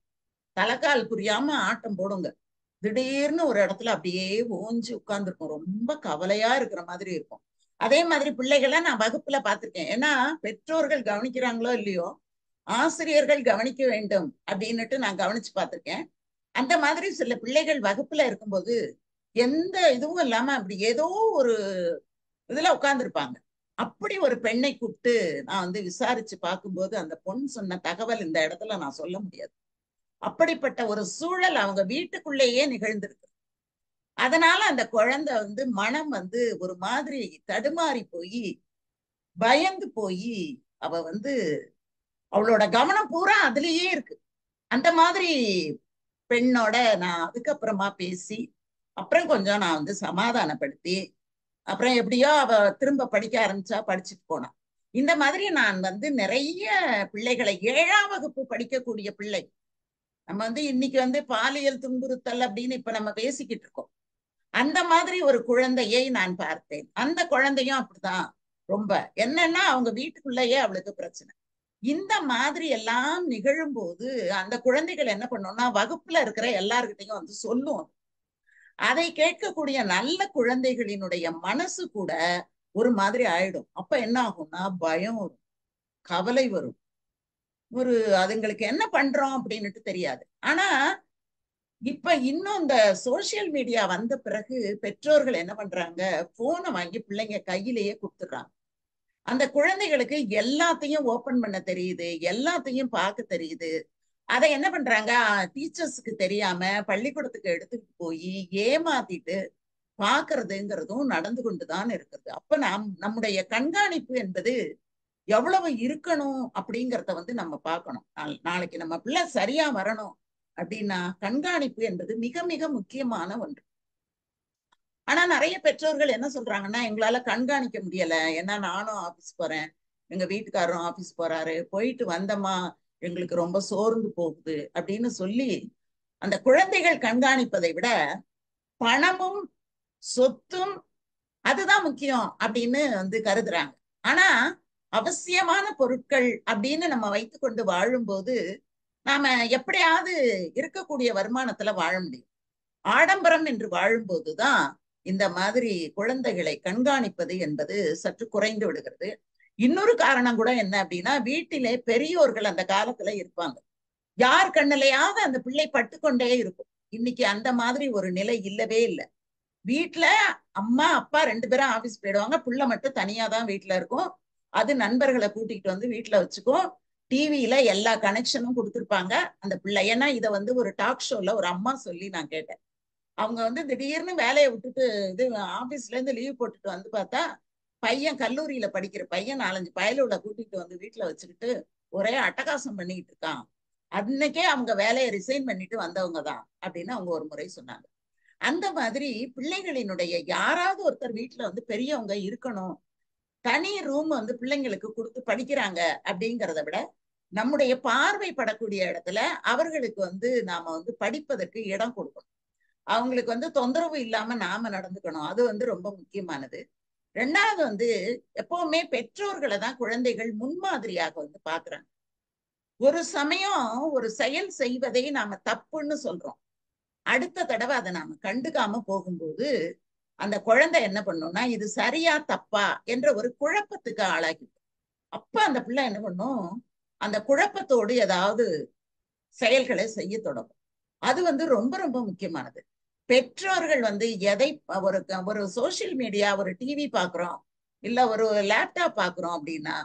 தலைக்கால் புரியாம ஆட்டம் போடுங்க, திடீர்னு ஒரு இடத்துல அப்படியே ஓஞ்சு உட்கார்ந்துருக்கும், ரொம்ப கவலையா இருக்கிற மாதிரி இருக்கும். அதே மாதிரி பிள்ளைகளை நான் வகுப்புல பார்த்திருக்கேன். ஏன்னா பெற்றோர்கள் கவனிக்கிறாங்களோ இல்லையோ, ஆசிரியர்கள் கவனிக்க வேண்டும் அப்படின்னுட்டு நான் கவனிச்சு பார்த்திருக்கேன். அந்த மாதிரி சில பிள்ளைகள் வகுப்புல இருக்கும்போது எந்த இதுவும் இல்லாம அப்படி ஏதோ ஒரு இதுல உட்கார்ந்துருப்பாங்க. அப்படி ஒரு பெண்ணை கூப்பிட்டு நான் விசாரிச்சு பார்க்கும்போது அந்த பொண்ணு சொன்ன தகவல் இந்த இடத்துல நான் சொல்ல முடியாது. அப்படிப்பட்ட ஒரு சூழல் அவங்க வீட்டுக்குள்ளேயே நிகழ்ந்திருக்கு. அதனால அந்த குழந்தை மனம் ஒரு மாதிரி தடுமாறி போய் பயந்து போய் அவ அவளோட கவனம் பூரா அதுலயே இருக்கு. அந்த மாதிரி பெண்ணோட நான் அதுக்கப்புறமா பேசி அப்புறம் கொஞ்சம் நான் சமாதானப்படுத்தி அப்புறம் எப்படியோ அவ திரும்ப படிக்க ஆரம்பிச்சா, படிச்சுட்டு போனா. இந்த மாதிரி நான் நிறைய பிள்ளைகளை 7ஆம் வகுப்பு படிக்கக்கூடிய பிள்ளை, நம்ம இன்னைக்கு பாலியல் துன்புறுத்தல் அப்படின்னு இப்ப நம்ம பேசிக்கிட்டு இருக்கோம். அந்த மாதிரி ஒரு குழந்தையை நான் பார்த்தேன். அந்த குழந்தையும் அப்படிதான். ரொம்ப என்னன்னா அவங்க வீட்டுக்குள்ளேயே அவளுக்கு பிரச்சனை. இந்த மாதிரி எல்லாம் நிகழும் போது அந்த குழந்தைகள் என்ன பண்ணோம்னா வகுப்புல இருக்கிற எல்லார்கிட்டையும் சொல்லும். அதை கேட்கக்கூடிய நல்ல குழந்தைகளினுடைய மனசு கூட ஒரு மாதிரி ஆயிடும். அப்ப என்ன ஆகும்னா பயம் வரும், கவலை வரும், ஒரு அதுங்களுக்கு என்ன பண்றோம் அப்படின்னுட்டு தெரியாது. ஆனா இப்ப இன்னும் இந்த சோசியல் மீடியா வந்த பிறகு பெற்றோர்கள் என்ன பண்றாங்க, போனை வாங்கி பிள்ளைங்க கையிலேயே கொடுத்துடுறாங்க. அந்த குழந்தைகளுக்கு எல்லாத்தையும் ஓபன் பண்ண தெரியுது, எல்லாத்தையும் பார்க்க தெரியுது. அதை என்ன பண்றாங்க, டீச்சர்ஸுக்கு தெரியாம பள்ளிக்கூடத்துக்கு எடுத்துட்டு போய் ஏமாத்திட்டு பாக்குறதுங்கிறதும் நடந்து கொண்டுதான் இருக்கிறது. அப்ப நம்முடைய கண்காணிப்பு என்பது எவ்வளவு இருக்கணும் அப்படிங்கிறத நம்ம பார்க்கணும். நாளைக்கு நம்ம பிள்ளை சரியா வரணும் அப்படின்னா கண்காணிப்பு என்பது மிக மிக முக்கியமான ஒன்று. ஆனா நிறைய பெற்றோர்கள் என்ன சொல்றாங்கன்னா, எங்களால கண்காணிக்க முடியல, ஏன்னா நானும் ஆபீஸ் போறேன், எங்க வீட்டுக்காரரும் ஆபீஸ் போறாரு, போயிட்டு வந்தமா எங்களுக்கு ரொம்ப சோர்ந்து போகுது அப்படின்னு சொல்லி அந்த குழந்தைகள் கண்காணிப்பதை விட பணமும் சொத்தும் அதுதான் முக்கியம் அப்படின்னு கருதுறாங்க. ஆனா அவசியமான பொருட்கள் அப்படின்னு நம்ம வைத்துக்கொண்டு வாழும்போது நாம எப்படியாவது இருக்கக்கூடிய வருமானத்துல வாழ முடியும். ஆடம்பரம் என்று வாழும்போதுதான் இந்த மாதிரி குழந்தைகளை கண்காணிப்பது என்பது சற்று குறைந்து விடுகிறது. இன்னொரு காரணம் கூட என்ன அப்படின்னா, வீட்டிலே பெரியோர்கள் அந்த காலத்துல இருப்பாங்க, யார் கண்ணிலையாவது அந்த பிள்ளை பட்டுக்கொண்டே இருக்கும். இன்னைக்கு அந்த மாதிரி ஒரு நிலை இல்லவே இல்லை. வீட்டுல அம்மா அப்பா 2 பேரும் ஆபீஸ் போயிடுவாங்க, புள்ள மட்டும் தனியா தான் வீட்டுல இருக்கும். அது நண்பர்களை கூட்டிகிட்டு வீட்டுல வச்சுக்கும். டிவியில எல்லா கனெக்ஷனும் கொடுத்துருப்பாங்க அந்த பிள்ளை. ஏன்னா இதை ஒரு டாக் ஷோல ஒரு அம்மா சொல்லி நான் கேட்டேன். அவங்க திடீர்னு வேலையை விட்டுட்டு இது ஆபீஸ்ல இருந்து லீவ் போட்டுட்டு பார்த்தா பையன் கல்லூரியில படிக்கிற பையன் 4-5 பயலுள்ள கூட்டிட்டு வீட்டுல வச்சுக்கிட்டு ஒரே அட்டகாசம் பண்ணிட்டு இருக்கான். அன்னைக்கே அவங்க வேலையை ரிசைன் பண்ணிட்டு வந்தவங்க தான் அப்படின்னு அவங்க ஒரு முறை சொன்னாங்க. அந்த மாதிரி பிள்ளைகளினுடைய யாராவது ஒருத்தர் வீட்டுல பெரியவங்க இருக்கணும். தனி ரூம் பிள்ளைங்களுக்கு கொடுத்து படிக்கிறாங்க அப்படிங்கிறத விட நம்முடைய பார்வைப்படக்கூடிய இடத்துல அவர்களுக்கு நாம படிப்பதற்கு இடம் கொடுக்கணும். அவங்களுக்கு தொந்தரவு இல்லாம நாம நடந்துக்கணும். அது ரொம்ப முக்கியமானது. 2வது எப்பவுமே பெற்றோர்களை தான் குழந்தைகள் முன்மாதிரியாக பாக்குறாங்க. ஒரு சமயம் ஒரு செயல் செய்வதை நாம தப்புன்னு சொல்றோம். அடுத்த தடவை அதை நாம கண்டுக்காம போகும்போது அந்த குழந்தை என்ன பண்ணும்னா இது சரியா தப்பா என்ற ஒரு குழப்பத்துக்கு ஆளாகி, அப்ப அந்த பிள்ளை என்ன பண்ணும், அந்த குழப்பத்தோடு ஏதாவது செயல்களை செய்ய தொடங்கும். அது ரொம்ப ரொம்ப முக்கியமானது. பெற்றோர்கள் எதை ஒரு ஒரு சோசியல் மீடியா, ஒரு டிவி பாக்குறோம், இல்ல ஒரு லேப்டாப் பாக்குறோம் அப்படின்னா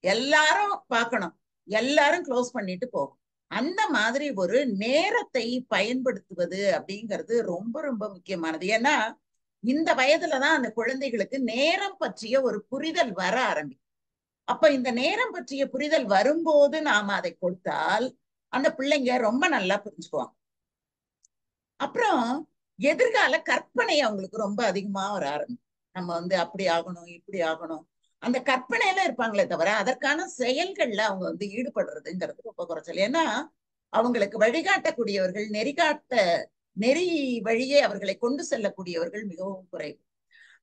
எல்லாரும் பார்க்கணும், எல்லாரும் க்ளோஸ் பண்ணிட்டு போகும். அந்த மாதிரி ஒரு நேரத்தை பயன்படுத்துவது அப்படிங்கிறது ரொம்ப ரொம்ப முக்கியமானது. ஏன்னா இந்த வயதுலதான் அந்த குழந்தைகளுக்கு நேரம் பற்றிய ஒரு புரிதல் வர ஆரம்பிக்கும். அப்ப இந்த நேரம் பற்றிய புரிதல் வரும்போது நாம அதை கொடுத்தால் அந்த பிள்ளைங்க ரொம்ப நல்லா புரிஞ்சுக்குவாங்க. அப்புறம் எதிர்கால கற்பனை அவங்களுக்கு ரொம்ப அதிகமா வர ஆரம்பிக்கும். நம்ம அப்படி ஆகணும், இப்படி ஆகணும், அந்த கற்பனையில இருப்பாங்களே தவிர அதற்கான செயல்கள்ல அவங்க ஈடுபடுறதுங்கிறது ரொம்ப குறைச்சல். ஏன்னா அவங்களுக்கு வழிகாட்டக்கூடியவர்கள், நெறி வழியே அவர்களை கொண்டு செல்லக்கூடியவர்கள் மிகவும் குறைவு.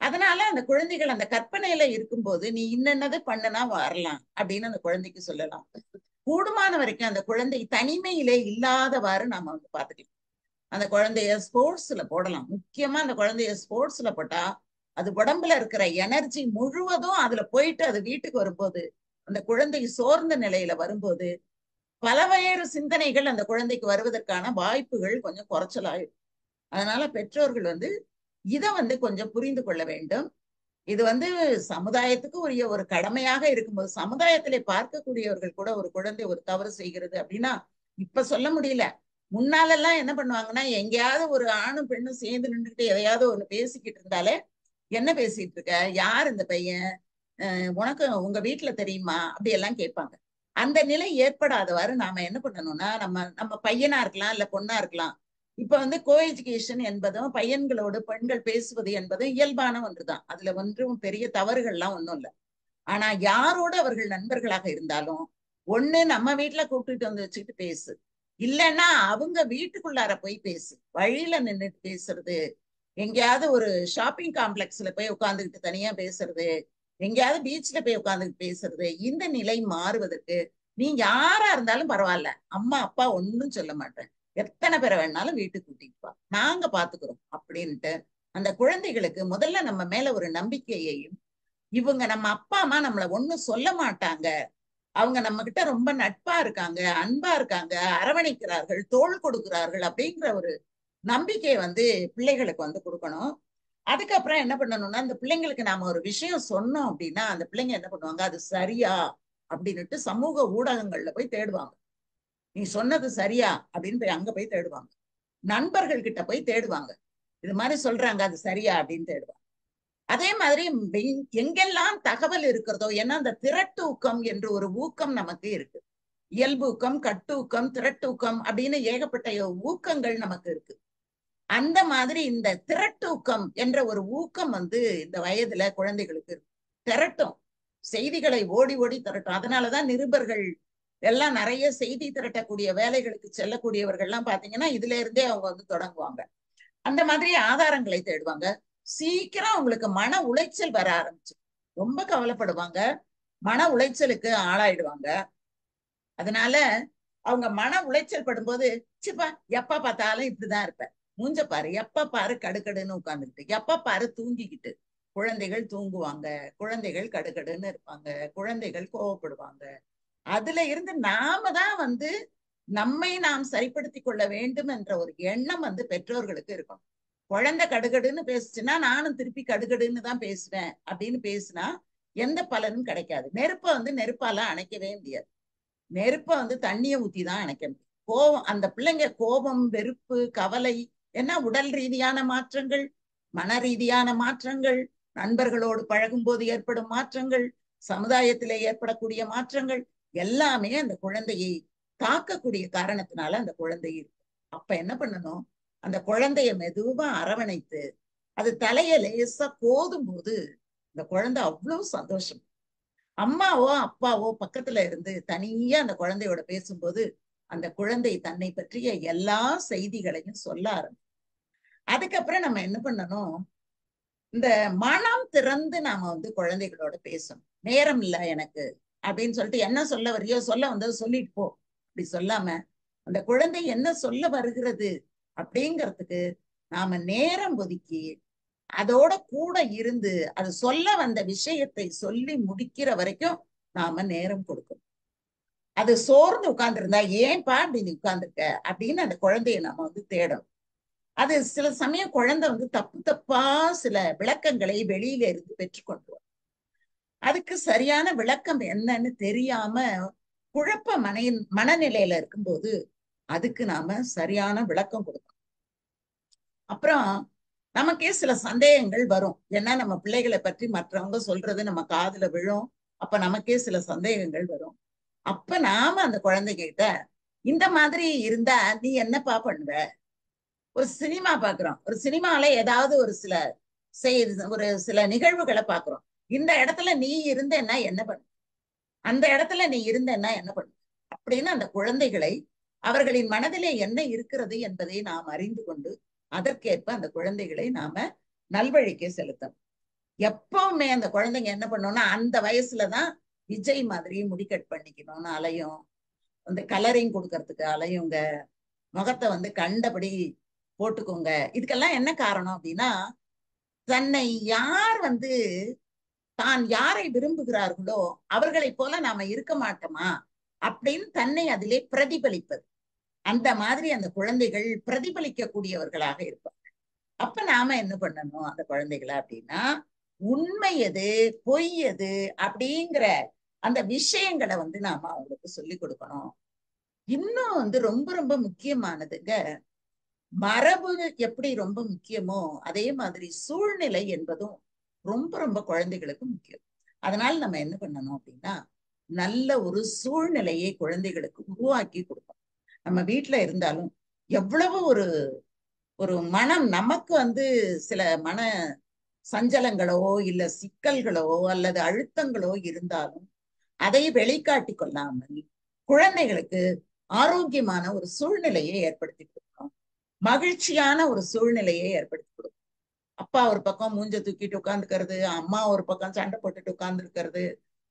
அதனால அந்த குழந்தைகள் அந்த கற்பனையில இருக்கும்போது நீ இன்னது பண்ணுனா வரலாம் அப்படின்னு அந்த குழந்தைக்கு சொல்லலாம். கூடுமான வரைக்கும் அந்த குழந்தை தனிமையிலே இல்லாதவாறு நாம பாத்துக்கலாம். அந்த குழந்தைய ஸ்போர்ட்ஸ்ல போடலாம். முக்கியமா அந்த குழந்தைய ஸ்போர்ட்ஸ்ல போட்டா அது உடம்புல இருக்கிற எனர்ஜி முழுவதும் அதுல போயிட்டு அது வீட்டுக்கு வரும்போது அந்த குழந்தை சோர்ந்த நிலையில வரும்போது பலவேறு சிந்தனைகள் அந்த குழந்தைக்கு வருவதற்கான வாய்ப்புகள் கொஞ்சம் குறைச்சலாயிடும். அதனால பெற்றோர்கள் இதை கொஞ்சம் புரிந்து கொள்ள வேண்டும். இது சமுதாயத்துக்கு உரிய ஒரு கடமையாக இருக்கும்போது சமுதாயத்திலே பார்க்கக்கூடியவர்கள் கூட ஒரு குழந்தை ஒரு தவறு செய்கிறது அப்படின்னா இப்ப சொல்ல முடியல. முன்னாலெல்லாம் என்ன பண்ணுவாங்கன்னா எங்கேயாவது ஒரு ஆணும் பெண்ணும் சேர்ந்து நின்றுட்டு எதையாவது ஒண்ணு பேசிக்கிட்டு இருந்தாலே என்ன பேசிட்டு இருக்க, யார் இந்த பையன், உனக்கு உங்க வீட்டுல தெரியுமா அப்படி எல்லாம் கேட்பாங்க. அந்த நிலை ஏற்படாதவாறு நாம என்ன பண்ணணும்னா நம்ம நம்ம பையனா இருக்கலாம் இல்ல பொண்ணா இருக்கலாம். இப்ப கோ எஜுகேஷன் என்பதும் பையன்களோடு பெண்கள் பேசுவது என்பதும் இயல்பான ஒன்றுதான். அதுல ஒன்றும் பெரிய தவறுகள்லாம் ஒண்ணும் இல்லை. ஆனா யாரோடு அவர்கள் நண்பர்களாக இருந்தாலும் ஒண்ணு நம்ம வீட்டுல கூப்பிட்டுட்டு வச்சுட்டு பேசு, இல்லைன்னா அவங்க வீட்டுக்குள்ளார போய் பேசு. வழியில நின்றுட்டு பேசுறது, எங்கேயாவது ஒரு ஷாப்பிங் காம்ப்ளெக்ஸ்ல போய் உட்காந்துக்கிட்டு தனியா பேசுறது, எங்கேயாவது பீச்ல போய் உட்காந்துக்கிட்டு பேசுறது, இந்த நிலை மாறுவதற்கு நீ யாரா இருந்தாலும் பரவாயில்ல, அம்மா அப்பா ஒன்னும் சொல்ல மாட்டேன், எத்தனை பேரை வேணாலும் வீட்டுக்கு கூட்டிட்டு நாங்க பாத்துக்கிறோம் அப்படின்ட்டு அந்த குழந்தைகளுக்கு முதல்ல நம்ம மேல ஒரு நம்பிக்கையையும், இவங்க நம்ம அப்பா அம்மா நம்மள ஒண்ணும் சொல்ல மாட்டாங்க, அவங்க நம்ம கிட்ட ரொம்ப நட்பா இருக்காங்க, அன்பா இருக்காங்க, அரவணைக்கிறார்கள், தோள் கொடுக்கிறார்கள் அப்படிங்கிற ஒரு நம்பிக்கையை பிள்ளைகளுக்கு கொடுக்கணும். அதுக்கப்புறம் என்ன பண்ணணும்னா இந்த பிள்ளைங்களுக்கு நாம ஒரு விஷயம் சொன்னோம் அப்படின்னா அந்த பிள்ளைங்க என்ன பண்ணுவாங்க, அது சரியா அப்படின்னுட்டு சமூக ஊடகங்கள்ல போய் தேடுவாங்க. நீ சொன்னது சரியா அப்படின்னு போய் அங்க போய் தேடுவாங்க. நண்பர்கள் கிட்ட போய் தேடுவாங்க, இது மாதிரி சொல்றாங்க அது சரியா அப்படின்னு தேடுவாங்க. அதே மாதிரி எங்கெல்லாம் தகவல் இருக்கிறதோ, ஏன்னா அந்த திரட்டூக்கம் என்று ஒரு ஊக்கம் நமக்கு இருக்கு. இயல்பூக்கம், கட்டூக்கம், திரட்டூக்கம் அப்படின்னு ஏகப்பட்ட ஊக்கங்கள் நமக்கு இருக்கு. அந்த மாதிரி இந்த திரட்டூக்கம் என்ற ஒரு ஊக்கம் இந்த வயதுல குழந்தைகளுக்கு இருக்கு. திரட்டும் செய்திகளை ஓடி ஓடி திரட்டும். அதனாலதான் நிருபர்கள் எல்லாம் நிறைய செய்தி திரட்டக்கூடிய வேலைகளுக்கு செல்லக்கூடியவர்கள்லாம் பாத்தீங்கன்னா இதுல இருந்தே அவங்க தொடங்குவாங்க. அந்த மாதிரி ஆதாரங்களை தேடுவாங்க. சீக்கிரம் அவங்களுக்கு மன உளைச்சல் வர ஆரம்பிச்சு ரொம்ப கவலைப்படுவாங்க, மன உளைச்சலுக்கு ஆளாயிடுவாங்க. அதனால அவங்க மன உளைச்சல் படும்போது சிப்பா எப்ப பார்த்தாலும் இப்படிதான் இருப்பேன், மூஞ்ச பாரு, எப்ப பாரு கடுக்கடுன்னு உட்கார்ந்துக்கிட்டு, எப்ப பாரு தூங்கிக்கிட்டு. குழந்தைகள் தூங்குவாங்க, குழந்தைகள் கடுக்கடுன்னு இருப்பாங்க, குழந்தைகள் கோவப்படுவாங்க. அதுல இருந்து நாம தான் நம்மை நாம் சரிப்படுத்திக் கொள்ள வேண்டும் என்ற ஒரு எண்ணம் பெற்றோர்களுக்கு இருக்கும். குழந்தை கடுகடுன்னு பேசுச்சுன்னா நானும் திருப்பி கடுகடுன்னு தான் பேசுவேன் அப்படின்னு பேசினா எந்த பலனும் கிடைக்காது. நெருப்ப நெருப்பால அணைக்கவே முடியாது. நெருப்ப தண்ணிய ஊத்தி தான் அணைக்க முடியும். கோபம், அந்த பிள்ளைங்க கோபம், வெறுப்பு, கவலை, என்ன உடல் ரீதியான மாற்றங்கள், மன ரீதியான மாற்றங்கள், நண்பர்களோடு பழகும் போது ஏற்படும் மாற்றங்கள், சமுதாயத்திலே ஏற்படக்கூடிய மாற்றங்கள் எல்லாமே அந்த குழந்தையை தாக்கக்கூடிய காரணத்தினால அந்த குழந்தை இருக்கு. அப்ப என்ன பண்ணணும், அந்த குழந்தைய மெதுவா அரவணைத்து அது தலைய லேசா கோதும் போது இந்த குழந்தை அவ்வளவு சந்தோஷம். அம்மாவோ அப்பாவோ பக்கத்துல இருந்து தனியா அந்த குழந்தையோட பேசும்போது அந்த குழந்தை தன்னை பற்றிய எல்லா செய்திகளையும் சொல்ல ஆரம்பிக்கும். அதுக்கப்புறம் நம்ம என்ன பண்ணணும், இந்த மனம் திறந்து நாம குழந்தைகளோட பேசணும். நேரம் இல்லை எனக்கு அப்படின்னு சொல்லிட்டு என்ன சொல்ல வரையோ சொல்ல வந்தது சொல்லிட்டு போ அப்படி சொல்லாம அந்த குழந்தை என்ன சொல்ல வருகிறது அப்படிங்கிறதுக்கு நாம நேரம் ஒதுக்கி அதோட கூட இருந்து அது சொல்ல வந்த விஷயத்தை சொல்லி முடிக்கிற வரைக்கும் நாம நேரம் கொடுக்கணும். அது சோர்ந்து உட்கார்ந்து இருந்தா ஏன்பா அப்படி நீ உட்கார்ந்துருக்க அப்படின்னு அந்த குழந்தைய நம்ம தேடணும். அது சில சமயம் குழந்தை தப்பு தப்பா சில விளக்கங்களை வெளியில இருந்து பெற்றுக்கொண்டு வரும். அதுக்கு சரியான விளக்கம் என்னன்னு தெரியாம குழப்ப மனநிலையில இருக்கும்போது அதுக்கு நாம சரியான விளக்கம் கொடுக்கணும். அப்புறம் நமக்கே சில சந்தேகங்கள் வரும். ஏன்னா நம்ம பிள்ளைகளை பற்றி மற்றவங்க சொல்றது நம்ம காதுல விழும். அப்ப நமக்கே சில சந்தேகங்கள் வரும். அப்ப நாம அந்த குழந்தைகிட்ட இந்த மாதிரி இருந்தா நீ என்னப்பா பண்ணுவ? ஒரு சினிமா பாக்குறோம். ஒரு சினிமால ஏதாவது ஒரு சில நிகழ்வுகளை பாக்குறோம். இந்த இடத்துல நீ இருந்தேன்னா என்ன பண்ணு? அந்த இடத்துல நீ இருந்தேன்னா என்ன பண்ணு? அப்படின்னு அந்த குழந்தைகளை அவர்களின் மனதிலே என்ன இருக்கிறது என்பதை நாம் அறிந்து கொண்டு அதற்கேற்ப அந்த குழந்தைகளை நாம நல்வழிக்கு செலுத்தணும். எப்பவுமே அந்த குழந்தைங்க என்ன பண்ணோம்னா அந்த வயசுலதான் விஜய் மாதிரி முடிக்கட் பண்ணிக்கணும்னு அலையும், கலரிங் கொடுக்கறதுக்கு அலையுங்க, முகத்தை கண்டபடி போட்டுக்கோங்க. இதுக்கெல்லாம் என்ன காரணம் அப்படின்னா, தன்னை யார் தான் யாரை விரும்புகிறார்களோ அவர்களை போல நாம இருக்க மாட்டோமா அப்படின்னு தன்னை அதிலே பிரதிபலிப்பது. அந்த மாதிரி அந்த குழந்தைகள் பிரதிபலிக்க கூடியவர்களாக இருப்பாங்க. அப்ப நாம என்ன பண்ணணும் அந்த குழந்தைகளை அப்படின்னா, உண்மை எது பொய் எது அப்படிங்கிற அந்த விஷயங்களை நாம அவங்களுக்கு சொல்லி கொடுக்கணும். இன்னும் ரொம்ப ரொம்ப முக்கியமானதுங்க, மரபு எப்படி ரொம்ப முக்கியமோ அதே மாதிரி சூழ்நிலை என்பதும் ரொம்ப ரொம்ப குழந்தைகளுக்கு முக்கியம். அதனால நம்ம என்ன பண்ணணும் அப்படின்னா, நல்ல ஒரு சூழ்நிலையை குழந்தைகளுக்கு உருவாக்கி கொடுக்கணும். நம்ம வீட்டுல இருந்தாலும் எவ்வளவு ஒரு ஒரு மனம் நமக்கு சில மன சஞ்சலங்களோ இல்ல சிக்கல்களோ அல்லது அழுத்தங்களோ இருந்தாலும் அதை வெளிக்காட்டி கொள்ளாமல் குழந்தைகளுக்கு ஆரோக்கியமான ஒரு சூழ்நிலையை ஏற்படுத்தி கொடுக்கணும். மகிழ்ச்சியான ஒரு சூழ்நிலையை ஏற்படுத்தி கொடுக்கணும். அப்பா ஒரு பக்கம் மூஞ்ச தூக்கிட்டு உட்காந்துக்கிறது, அம்மா ஒரு பக்கம் சண்டை போட்டுட்டு உட்கார்ந்து இருக்கிறது,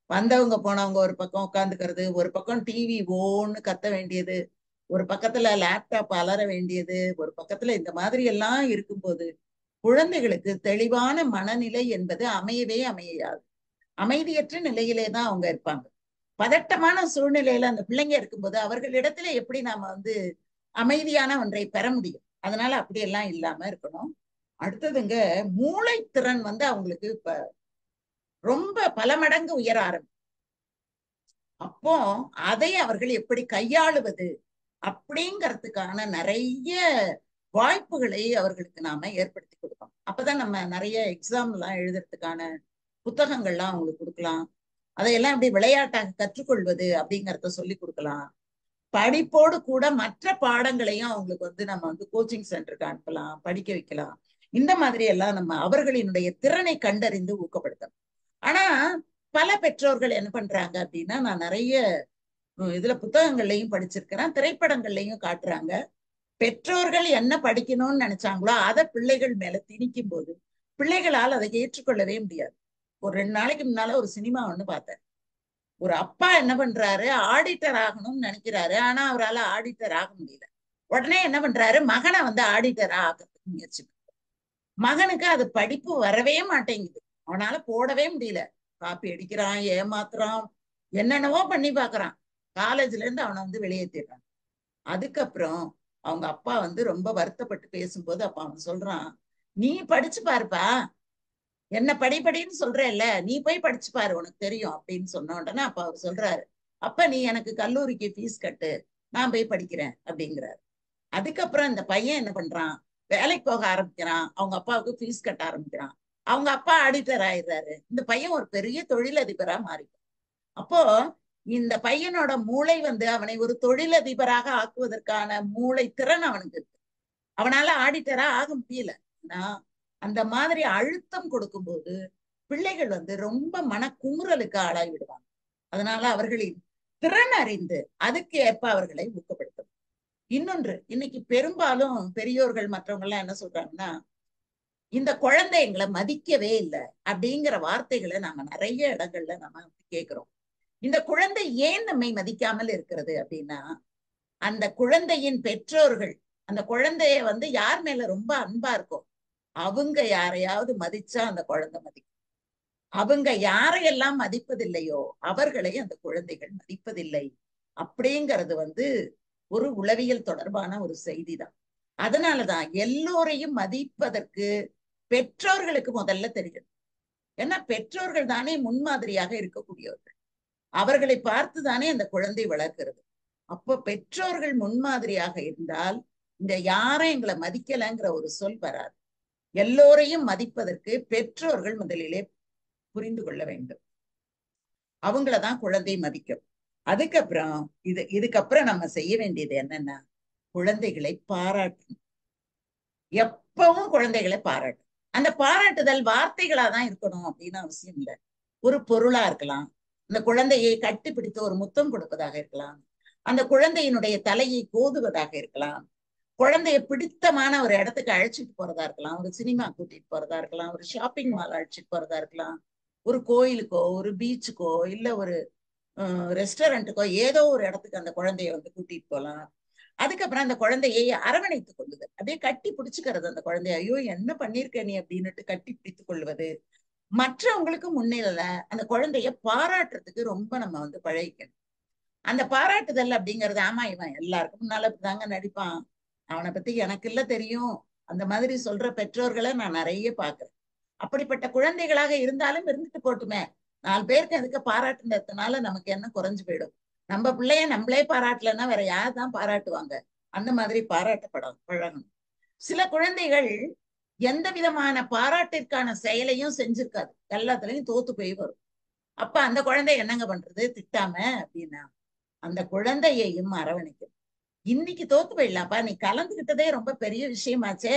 வந்தவங்க போனவங்க ஒரு பக்கம் உட்காந்துக்கிறது, ஒரு பக்கம் டிவி ஓன்னு கத்த வேண்டியது, ஒரு பக்கத்துல லேப்டாப் அலற வேண்டியது, ஒரு பக்கத்துல இந்த மாதிரி எல்லாம் இருக்கும்போது குழந்தைகளுக்கு தெளிவான மனநிலை என்பது அமையவே அமையாது. அமைதியற்ற நிலையிலே தான் அவங்க இருப்பாங்க. பதட்டமான சூழ்நிலையில அந்த பிள்ளைங்க இருக்கும்போது அவர்களிடத்துல எப்படி நாம அமைதியான ஒன்றை பெற முடியும்? அதனால அப்படியெல்லாம் இல்லாம இருக்கணும். அடுத்ததுங்க, மூளைத்திறன் அவங்களுக்கு இப்ப ரொம்ப பல மடங்கு உயர ஆரம்பிக்கும். அப்போ அதை அவர்கள் எப்படி கையாளுவது அப்படிங்கிறதுக்கான நிறைய வாய்ப்புகளை அவர்களுக்கு நாம ஏற்படுத்தி கொடுக்கணும். அப்பதான் நம்ம நிறைய எக்ஸாம் எல்லாம் எழுதுறதுக்கான புத்தகங்கள்லாம் அவங்களுக்கு கொடுக்கலாம். அதையெல்லாம் எப்படி விளையாட்டாக கற்றுக்கொள்வது அப்படிங்கிறத சொல்லி கொடுக்கலாம். படிப்போடு கூட மற்ற பாடங்களையும் அவங்களுக்கு நம்ம கோச்சிங் சென்டருக்கு அனுப்பலாம், படிக்க வைக்கலாம். இந்த மாதிரி எல்லாம் நம்ம அவர்களினுடைய திறனை கண்டறிந்து ஊக்கப்படுத்தணும். ஆனா பல பெற்றோர்கள் என்ன பண்றாங்க அப்படின்னா, நான் நிறைய இதுல புத்தகங்கள்லையும் படிச்சிருக்கிறேன், திரைப்படங்கள்லையும் காட்டுறாங்க. பெற்றோர்கள் என்ன படிக்கணும்னு நினைச்சாங்களோ அதை பிள்ளைகள் மேல திணிக்கும் போது பிள்ளைகளால் அதை ஏற்றுக்கொள்ளவே முடியாது. ஒரு 2 நாளைக்கு முன்னால ஒரு சினிமா ஒண்ணு பார்த்தேன். ஒரு அப்பா என்ன பண்றாரு, ஆடிட்டர் ஆகணும்னு நினைக்கிறாரு, ஆனா அவரால் ஆடிட்டர் ஆக முடியல. உடனே என்ன பண்றாரு, மகனை ஆடிட்டரா ஆக்கிறதுக்கு முயற்சி. மகனுக்கு அது படிப்பு வரவே மாட்டேங்குது, அவனால போடவே முடியல. காப்பி அடிக்கிறான், ஏமாத்துறான், என்னென்னவோ பண்ணி பாக்குறான். காலேஜ்ல இருந்து அவனை வெளியேற்றிடுறான். அதுக்கப்புறம் அவங்க அப்பா ரொம்ப வருத்தப்பட்டு பேசும்போது அப்ப அவன் சொல்றான், நீ படிச்சு பாருப்பா, என்ன படிப்படின்னு சொல்றேல்ல, நீ போய் படிச்சு பாரு, உனக்கு தெரியும் அப்படின்னு சொன்ன உடனே அப்ப அவர் சொல்றாரு, அப்ப நீ எனக்கு கல்லூரிக்கு ஃபீஸ் கட்டு, நான் போய் படிக்கிறேன் அப்படிங்கிறாரு. அதுக்கப்புறம் இந்த பையன் என்ன பண்றான், வேலைக்கு போக ஆரம்பிக்கிறான், அவங்க அப்பாவுக்கு ஃபீஸ் கட்ட ஆரம்பிக்கிறான். அவங்க அப்பா ஆடிட்டர் ஆயிடுறாரு. இந்த பையன் ஒரு பெரிய தொழிலதிபரா மாறிடும். அப்போ இந்த பையனோட மூளை அவனை ஒரு தொழிலதிபராக ஆக்குவதற்கான மூளை திறன் அவனுக்கு இருக்கு. அவனால ஆடிட்டரா ஆக முடியல. அந்த மாதிரி அழுத்தம் கொடுக்கும்போது பிள்ளைகள் ரொம்ப மனக்குமுறலுக்கு ஆளாகி விடுவாங்க. அதனால அவர்களின் திறன் அறிந்து அதுக்கு ஏற்ப அவர்களை ஊக்கப்படுத்தும். இன்னொன்று, இன்னைக்கு பெரும்பாலும் பெரியோர்கள் மற்றவங்க எல்லாம் என்ன சொல்றாங்கன்னா, இந்த குழந்தை எங்களை மதிக்கவே இல்லை அப்படிங்கிற வார்த்தைகளை நாம நிறைய இடங்கள்ல நம்ம கேட்கிறோம். இந்த குழந்தை ஏன் நம்மை மதிக்காமல் இருக்கிறது அப்படின்னா, அந்த குழந்தையின் பெற்றோர்கள் அந்த குழந்தைய வந்து யார் மேல ரொம்ப அன்பா இருக்கும், அவங்க யாரையாவது மதிச்சா அந்த குழந்தை மதிக்கும். அவங்க யாரையெல்லாம் மதிப்பதில்லையோ அவர்களை அந்த குழந்தைகள் மதிப்பதில்லை. அப்படிங்கிறது வந்து ஒரு உளவியல் தொடர்பான ஒரு செய்தி தான். அதனாலதான் எல்லோரையும் மதிப்பதற்கு பெற்றோர்களுக்கு முதல்ல தெரியும். ஏன்னா பெற்றோர்கள் தானே முன்மாதிரியாக இருக்கக்கூடியவர்கள். அவர்களை பார்த்து தானே அந்த குழந்தை வளர்க்கிறது. அப்போ பெற்றோர்கள் முன்மாதிரியாக இருந்தால் இந்த யாரும் எங்களை மதிக்கலைங்கிற ஒரு சொல் வராது. எல்லோரையும் மதிப்பதற்கு பெற்றோர்கள் முதலிலே புரிந்து கொள்ள வேண்டும். அவங்களதான் குழந்தை மதிக்கும். அதுக்கப்புறம் இதுக்கப்புறம் நம்ம செய்ய வேண்டியது என்னன்னா, குழந்தைகளை பாராட்டணும். எப்பவும் குழந்தைகளை பாராட்டும். அந்த பாராட்டுதல் வார்த்தைகளா தான் இருக்கணும் அப்படின்னு அவசியம் இல்லை. ஒரு பொருளா இருக்கலாம். அந்த குழந்தையை கட்டி பிடித்து ஒரு முத்தம் கொடுப்பதாக இருக்கலாம். அந்த குழந்தையினுடைய தலையை கோதுவதாக இருக்கலாம். குழந்தைய பிடித்தமான ஒரு இடத்துக்கு அழைச்சிட்டு போறதா இருக்கலாம். ஒரு சினிமா கூட்டிட்டு போறதா இருக்கலாம். ஒரு ஷாப்பிங் மால் அழைச்சிட்டு போறதா இருக்கலாம். ஒரு கோயிலுக்கோ ஒரு பீச்சுக்கோ இல்ல ஒரு ரெஸ்டாரண்ட்டுக்கோ ஏதோ ஒரு இடத்துக்கு அந்த குழந்தைய வந்து கூட்டிட்டு போகலாம். அதுக்கப்புறம் அந்த குழந்தையை அரவணைத்துக் கொள்ளுது, அப்படியே கட்டி பிடிச்சுக்கிறது. அந்த குழந்தைய ஐயோ என்ன பண்ணிருக்க நீ அப்படின்னுட்டு கட்டி பிடித்துக் கொள்வது. மற்றவங்களுக்கு முன்னிலையில அந்த குழந்தைய பாராட்டுறதுக்கு ரொம்ப நம்ம வந்து பழகிக்கணும். அந்த பாராட்டுதல் அப்படிங்கிறது, ஆமா இவன் எல்லாருக்கும் முன்னால தாங்க நடிப்பான், அவனை பத்தி எனக்கு இல்ல தெரியும், அந்த மாதிரி சொல்ற பெற்றோர்களை நான் நிறைய பாக்குறேன். அப்படிப்பட்ட குழந்தைகளாக இருந்தாலும் இருந்துட்டு போட்டுமே, 4 பேருக்கு அதுக்கு பாராட்டுனதுனால நமக்கு என்ன குறைஞ்சு போயிடும்? நம்ம பிள்ளைய நம்மளே பாராட்டலன்னா வேற யார் தான் பாராட்டுவாங்க? அந்த மாதிரி பழகணும். சில குழந்தைகள் எந்த விதமான பாராட்டிற்கான செயலையும் செஞ்சிருக்காது, எல்லாத்துலயும் தோத்து போய் வரும். அப்ப அந்த குழந்தை என்னங்க பண்றது? திட்டாம அப்படின்னா அந்த குழந்தையையும் அரவணைக்கும். இன்னைக்கு தோத்து போயிடலாம்ப்பா, நீ கலந்துகிட்டதே ரொம்ப பெரிய விஷயமாச்சே,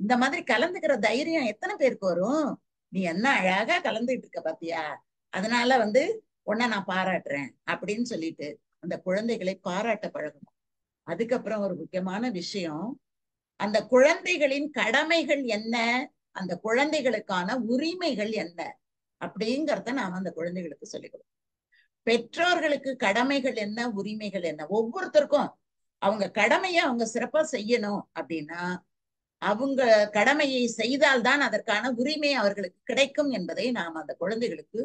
இந்த மாதிரி கலந்துக்கிற தைரியம் எத்தனை பேருக்கு வரும்? நீ என்ன அழகா கலந்துகிட்டு இருக்க பாத்தியா, அதனால வந்து உன்னை நான் பாராட்டுறேன் அப்படின்னு சொல்லிட்டு அந்த குழந்தைகளை பாராட்ட பழகணும். அதுக்கப்புறம் ஒரு முக்கியமான விஷயம், அந்த குழந்தைகளின் கடமைகள் என்ன, அந்த குழந்தைகளுக்கான உரிமைகள் என்ன அப்படிங்கிறத நாம அந்த குழந்தைகளுக்கு சொல்லிக் கொடுக்கணும். பெற்றோர்களுக்கு கடமைகள் என்ன, உரிமைகள் என்ன, ஒவ்வொருத்தருக்கும் அவங்க கடமையை அவங்க சிறப்பா செய்யணும். அப்படின்னா அவங்க கடமையை செய்தால்தான் அதற்கான உரிமை அவர்களுக்கு கிடைக்கும் என்பதை நாம் அந்த குழந்தைகளுக்கு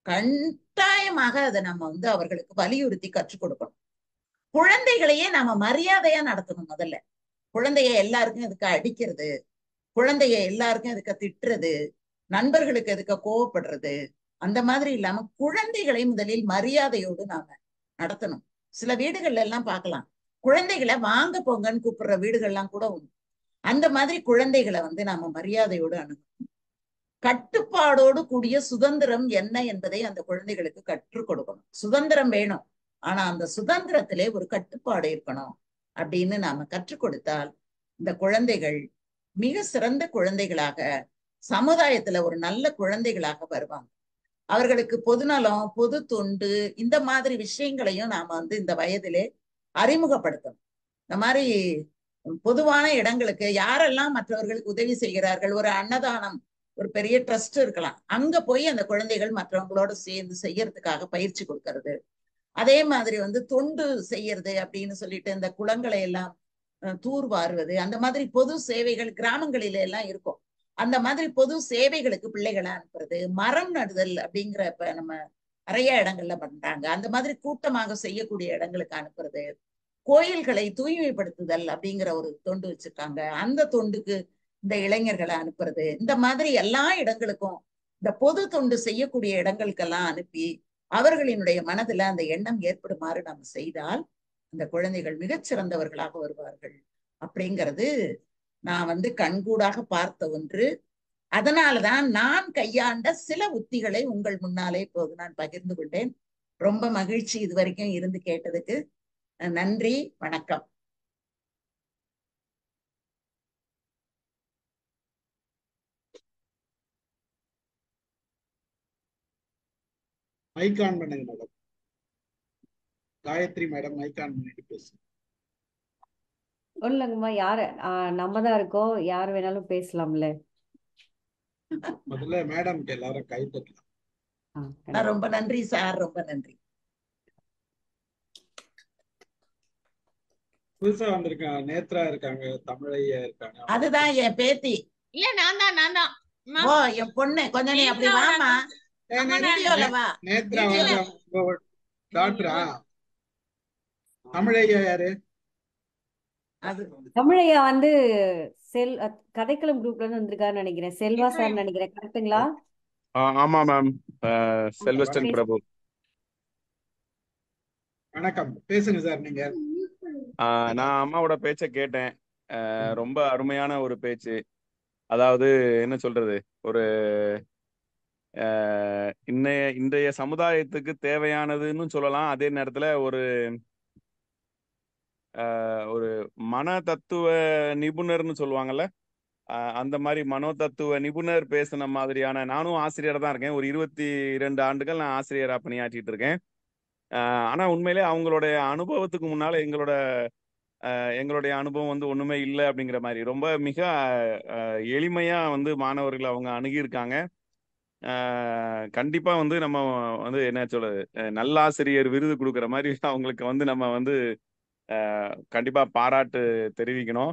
கட்டாயமாக அதை நம்ம வந்து அவர்களுக்கு வலியுறுத்தி கற்றுக் கொடுக்கணும். குழந்தைகளையே நாம மரியாதையா நடத்தணும். முதல்ல குழந்தைய எல்லாருக்கும் எதுக்கு அடிக்கிறது, குழந்தைய எல்லாருக்கும் எதுக்க திட்டுறது, நண்பர்களுக்கு எதுக்க கோவப்படுறது, அந்த மாதிரி இல்லாம குழந்தைகளை முதலில் மரியாதையோடு நாம நடத்தணும். சில வீடுகள்ல எல்லாம் பார்க்கலாம், குழந்தைகளை வாங்க போங்கன்னு கூப்பிடுற வீடுகள்லாம் கூட உண்டு. அந்த மாதிரி குழந்தைகளை வந்து நாம மரியாதையோடு அணுகணும். கட்டுப்பாடோடு கூடிய சுதந்திரம் என்ன என்பதை அந்த குழந்தைகளுக்கு கற்றுக் கொடுக்கணும். சுதந்திரம் வேணும், ஆனா அந்த சுதந்திரத்திலே ஒரு கட்டுப்பாடு இருக்கணும் அப்படின்னு நாம கற்றுக் கொடுத்தால் இந்த குழந்தைகள் மிக சிறந்த குழந்தைகளாக, சமுதாயத்துல ஒரு நல்ல குழந்தைகளாக வருவாங்க. அவர்களுக்கு பொதுநலம், பொது தொண்டு, இந்த மாதிரி விஷயங்களையும் நாம வந்து இந்த வயதிலே அறிமுகப்படுத்தணும். இந்த மாதிரி பொதுவான இடங்களுக்கு யாரெல்லாம் மற்றவர்களுக்கு உதவி செய்கிறார்கள், ஒரு அன்னதானம், ஒரு பெரிய ட்ரஸ்ட் இருக்கலாம், அங்க போய் அந்த குழந்தைகள் மற்றவங்களோட சேர்ந்து செய்யறதுக்காக பயிற்சி கொடுக்கறது. அதே மாதிரி வந்து தொண்டு செய்யறது அப்படின்னு சொல்லிட்டு இந்த குளங்களை எல்லாம் தூர் வாருவது, அந்த மாதிரி பொது சேவைகள் கிராமங்களில எல்லாம் இருக்கும். அந்த மாதிரி பொது சேவைகளுக்கு பிள்ளைகளை அனுப்புறது. மரம் நடுதல் அப்படிங்கிற இப்ப நம்ம நிறைய இடங்கள்ல பண்றாங்க, அந்த மாதிரி கூட்டமாக செய்யக்கூடிய இடங்களுக்கு அனுப்புறது. கோயில்களை தூய்மைப்படுத்துதல் அப்படிங்கிற ஒரு தொண்டு வச்சிருக்காங்க, அந்த தொண்டுக்கு இந்த இளைஞர்களை அனுப்புறது. இந்த மாதிரி எல்லா இடங்களுக்கும் இந்த பொது தொண்டு செய்யக்கூடிய இடங்களுக்கெல்லாம் அனுப்பி அவர்களினுடைய மனதுல அந்த எண்ணம் ஏற்படுமாறு நாம் செய்தால் அந்த குழந்தைகள் மிகச்சிறந்தவர்களாக வருவார்கள் அப்படிங்கிறது நான் வந்து கண்கூடாக பார்த்த ஒன்று. அதனாலதான் நான் கையாண்ட சில உத்திகளை உங்கள் முன்னாலே இப்போது நான் பகிர்ந்து கொண்டேன். ரொம்ப மகிழ்ச்சி இது வரைக்கும் இருந்து கேட்டதுக்கு. நன்றி, வணக்கம். மைக் ஆன் பண்ணுங்க madam. Gayathri madam mic on பண்ணிட்டு பேசுங்க. இல்லைங்கம்மா, யாரு நம்ம தான் இருக்கோம், யார் வேணாலும் பேசலாம்ல. முதல்ல மேடம் எல்லாரும் கை தட்டலாம். ரொம்ப நன்றி சார், ரொம்ப நன்றி. புதுசா வந்திருக்காங்க, நேத்ரா இருக்காங்க, தமிழையா இருக்காங்க. அவங்க அதுதான் என் பேத்தி. இல்ல நான் தான் அம்மா. ஓ என் பொண்ணு, கொஞ்சம் நீ அப்படி நேத்ராவோட வாமா, ஏ, அம்மா நே- நான் வீடியோல வா. நேத்ரா வீடியோல வந்து உங்க டாக்டரா? ஐயோ. தமிழையா யாரு? அது தமிழையா வந்து கதைக்களம் குரூப்ல இருந்து வந்திருக்காருன்னு நினைக்கிறேன். செல்வா சார் நினைக்கிறேன். கரெக்ட்டுங்களா? ஆமா மேம். செல்வஸ்டன் வணக்கம். பிரபு. வணக்கம், பேசுங்க சார். நீங்க நான் அம்மாவோட பேச்சை கேட்டேன். ரொம்ப அருமையான ஒரு பேச்சு. அதாவது என்ன சொல்றது, ஒரு இன்றைய சமுதாயத்துக்கு தேவையானதுன்னு சொல்லலாம். அதே நேரத்துல ஒரு ஒரு மன தத்துவ நிபுணர்னு சொல்லுவாங்கல்ல, அந்த மாதிரி மனோ தத்துவ நிபுணர் பேசின மாதிரியான. நானும் ஆசிரியராக தான் இருக்கேன். ஒரு 22 ஆண்டுகள் நான் ஆசிரியராக பணியாற்றிட்டு இருக்கேன். ஆனா உண்மையிலே அவங்களுடைய அனுபவத்துக்கு முன்னால எங்களுடைய அனுபவம் வந்து ஒண்ணுமே இல்லை அப்படிங்கிற மாதிரி ரொம்ப மிக எளிமையா வந்து மாணவர்கள் அவங்க அணுகியிருக்காங்க. கண்டிப்பா வந்து நம்ம வந்து என்ன சொல்றது, நல்லாசிரியர் விருது கொடுக்குற மாதிரி அவங்களுக்கு வந்து நம்ம வந்து கண்டிப்பா பாராட்டு தெரிவிக்கணும்.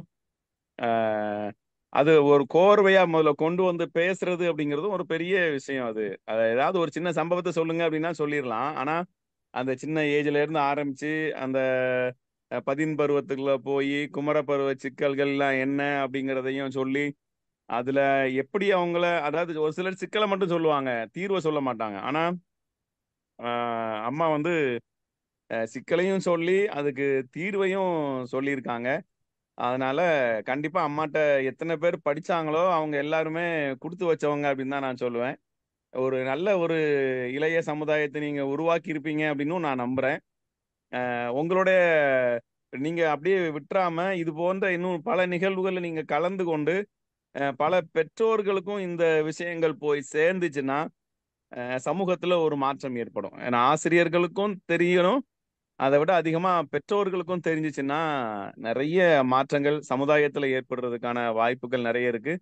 அது ஒரு கோர்வையா முதல்ல கொண்டு வந்து பேசுறது அப்படிங்கிறதும் ஒரு பெரிய விஷயம். அது ஏதாவது ஒரு சின்ன சம்பவத்தை சொல்லுங்க அப்படின்னா சொல்லிடலாம். ஆனா அந்த சின்ன ஏஜ்ல இருந்து ஆரம்பிச்சு அந்த பதின் பருவத்துக்குள்ள போய் குமர பருவ சிக்கல்கள்லாம் என்ன அப்படிங்கிறதையும் சொல்லி அதுல எப்படி அவங்கள, அதாவது ஒரு சிலர் சிக்கலை மட்டும் சொல்லுவாங்க, தீர்வை சொல்ல மாட்டாங்க. ஆனா அம்மா வந்து சிக்கலையும் சொல்லி அதுக்கு தீர்வையும் சொல்லியிருக்காங்க. அதனால கண்டிப்பா அம்மாட்ட எத்தனை பேர் படிச்சாங்களோ அவங்க எல்லாருமே கொடுத்து வச்சவங்க அப்படின்னு தான் நான் சொல்லுவேன். ஒரு நல்ல ஒரு இளைய சமுதாயத்தை நீங்க உருவாக்கி இருப்பீங்க அப்படின்னு நான் நம்புறேன். உங்களுடைய நீங்க அப்படியே விட்டுறாம இது போன்ற இன்னும் பல நிகழ்வுகளை நீங்க கலந்து கொண்டு பல பெற்றோர்களுக்கும் இந்த விஷயங்கள் போய் சேர்ந்துச்சுன்னா சமூகத்துல ஒரு மாற்றம் ஏற்படும். ஏன்னா ஆசிரியர்களுக்கும் தெரியணும், அதை விட அதிகமா பெற்றோர்களுக்கும் தெரிஞ்சிச்சுன்னா நிறைய மாற்றங்கள் சமுதாயத்துல ஏற்படுறதுக்கான வாய்ப்புகள் நிறைய இருக்கு.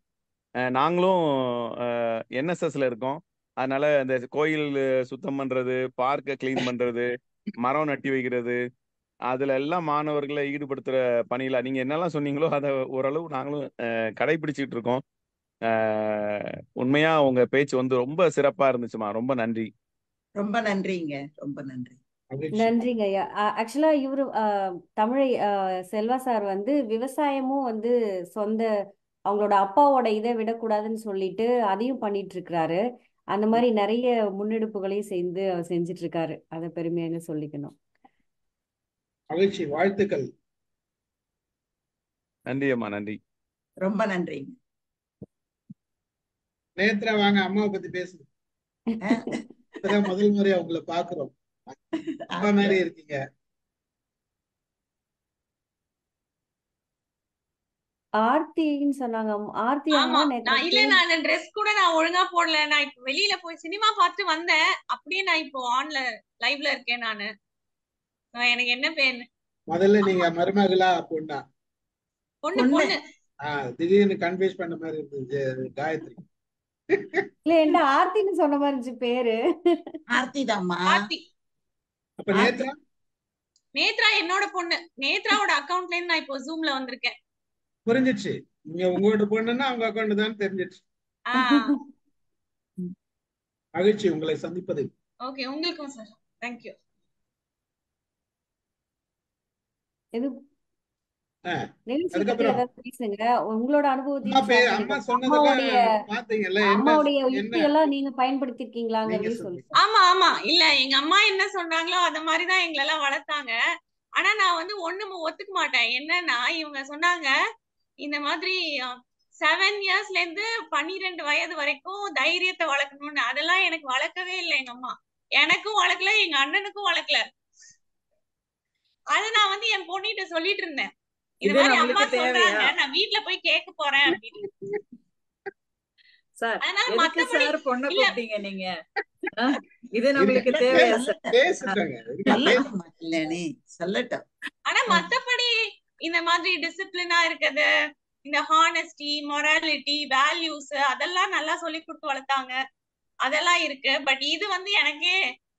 நாங்களும் என்எஸ்எஸ்ல இருக்கோம். அதனால இந்த கோயில் சுத்தம் பண்றது, பார்க்கை கிளீன் பண்றது, மரம் நட்டி வைக்கிறது, அதுல எல்லாம் மாணவர்களை ஈடுபடுத்துற பணியில நீங்க என்னெல்லாம் சொன்னீங்களோ அதை ஓரளவு நாங்களும் கடைபிடிச்சிட்டு இருக்கோம். உண்மையா உங்க பேச்சு வந்து ரொம்ப சிறப்பா இருந்துச்சுமா. ரொம்ப நன்றி. ரொம்ப நன்றிங்க, ரொம்ப நன்றி. மகிழ்ச்சி. நன்றிங்க ஐயா. ஆக்சுவலா இவரு தமிழை செல்வா சார் வந்து விவசாயமும் வந்து சொந்த அவங்களோட அப்பாவோட இதை விடக்கூடாதுன்னு சொல்லிட்டு அதையும் பண்ணிட்டு இருக்கிறாரு. அந்த மாதிரி நிறைய முன்னெடுப்புகளையும் செஞ்சுட்டு இருக்காரு. அதை பெருமையாக சொல்லிக்கணும். மகிழ்ச்சி, வாழ்த்துக்கள். நன்றி அம்மா, நன்றி. ரொம்ப நன்றிங்க. நேத்ரா வாங்க, அம்மாவை பத்தி பேசுங்க. இப்பதான் முதல் முறையா உங்களை பாக்குறோம். அம்மா மாதிரி இருக்கீங்க. ஆர்த்தின்னு சொன்னாங்க. ஆர்த்தி ஆமா அம்மா நேற்று நான் அந்த ட்ரெஸ் கூட நான் ஒழுங்கா போடல. நான் இப்ப வெளியில போய் சினிமா பார்த்து வந்தேன். அப்படியே நான் இப்போ லைவ்ல இருக்கேன் நானு. எனக்கு என்ன பேர்? முதல்ல நீங்க மருமகளா பொண்ணா? பொண்ணு. திடீர்னு கன்ஃபியூஸ் பண்ண மாதிரி இருந்துச்சு காயத்ரி. இல்ல என்ன ஆர்த்தின்னு சொன்ன மாதிரி இருந்துச்சு பேரு. ஆர்த்தி தாம்மா. ஆர்த்தி. அப்ப நேத்ரா என்னோட பொண்ணு. நேத்ராவோட அக்கவுண்ட்ல இருந்து நான் இப்போ ஜூம்ல வந்திருக்கேன். புரிஞ்சிச்சு. நீங்க உங்களோட பொண்ணுன்னா அவங்க அக்கௌண்ட் தான் தெரிஞ்சிச்சு. மகிழ்ச்சி உங்களை சந்திப்பது. ஓகே, உங்களுக்கும் சார். தேங்க்யூ. பேசுங்க உங்களோட அனுபவத்தையும் அம்மாவுடைய யுக்தி எல்லாம் நீங்க பயன்படுத்திருக்கீங்களாங்கிறதையும் சொல்லுங்க. ஆமா இல்ல, எங்க அம்மா என்ன சொன்னாங்களோ அத மாதிரிதான் எங்களை எல்லாம் வளர்த்தாங்க. ஆனா நான் வந்து ஒண்ணு ஒத்துக்க மாட்டேன். என்னன்னா இவங்க சொன்னாங்க இந்த மாதிரி 7 இயர்ஸ்ல இருந்து 12 வயது வரைக்கும் தைரியத்தை வளர்க்கணும்னு. அதெல்லாம் எனக்கு வளர்க்கவே இல்லை எங்க அம்மா. எனக்கும் வளர்க்கல, எங்க அண்ணனுக்கும் வளர்க்கல. அத நான் வந்து என் பொண்ணிட்ட சொல்லிட்டு இருந்தேன். இது மாதிரி அம்மா சொல்றாங்க, நான் வீட்டுல போய் கேட்க போறேன் அப்படின்னு. சார் எதுக்கு சார் பொண்ணு கூப்பிட்டீங்க நீங்க? இது நம்மளுக்கு தேவையா சொல்லட்டும். ஆனா மத்தபடி இந்த மாதிரி டிசிப்ளினா இருக்குது, இந்த ஹானஸ்டி, மொராலிட்டி, வேல்யூஸ் அதெல்லாம் நல்லா சொல்லி கொடுத்து வளர்த்தாங்க. அதெல்லாம் இருக்கு. பட் இது வந்து எனக்கு,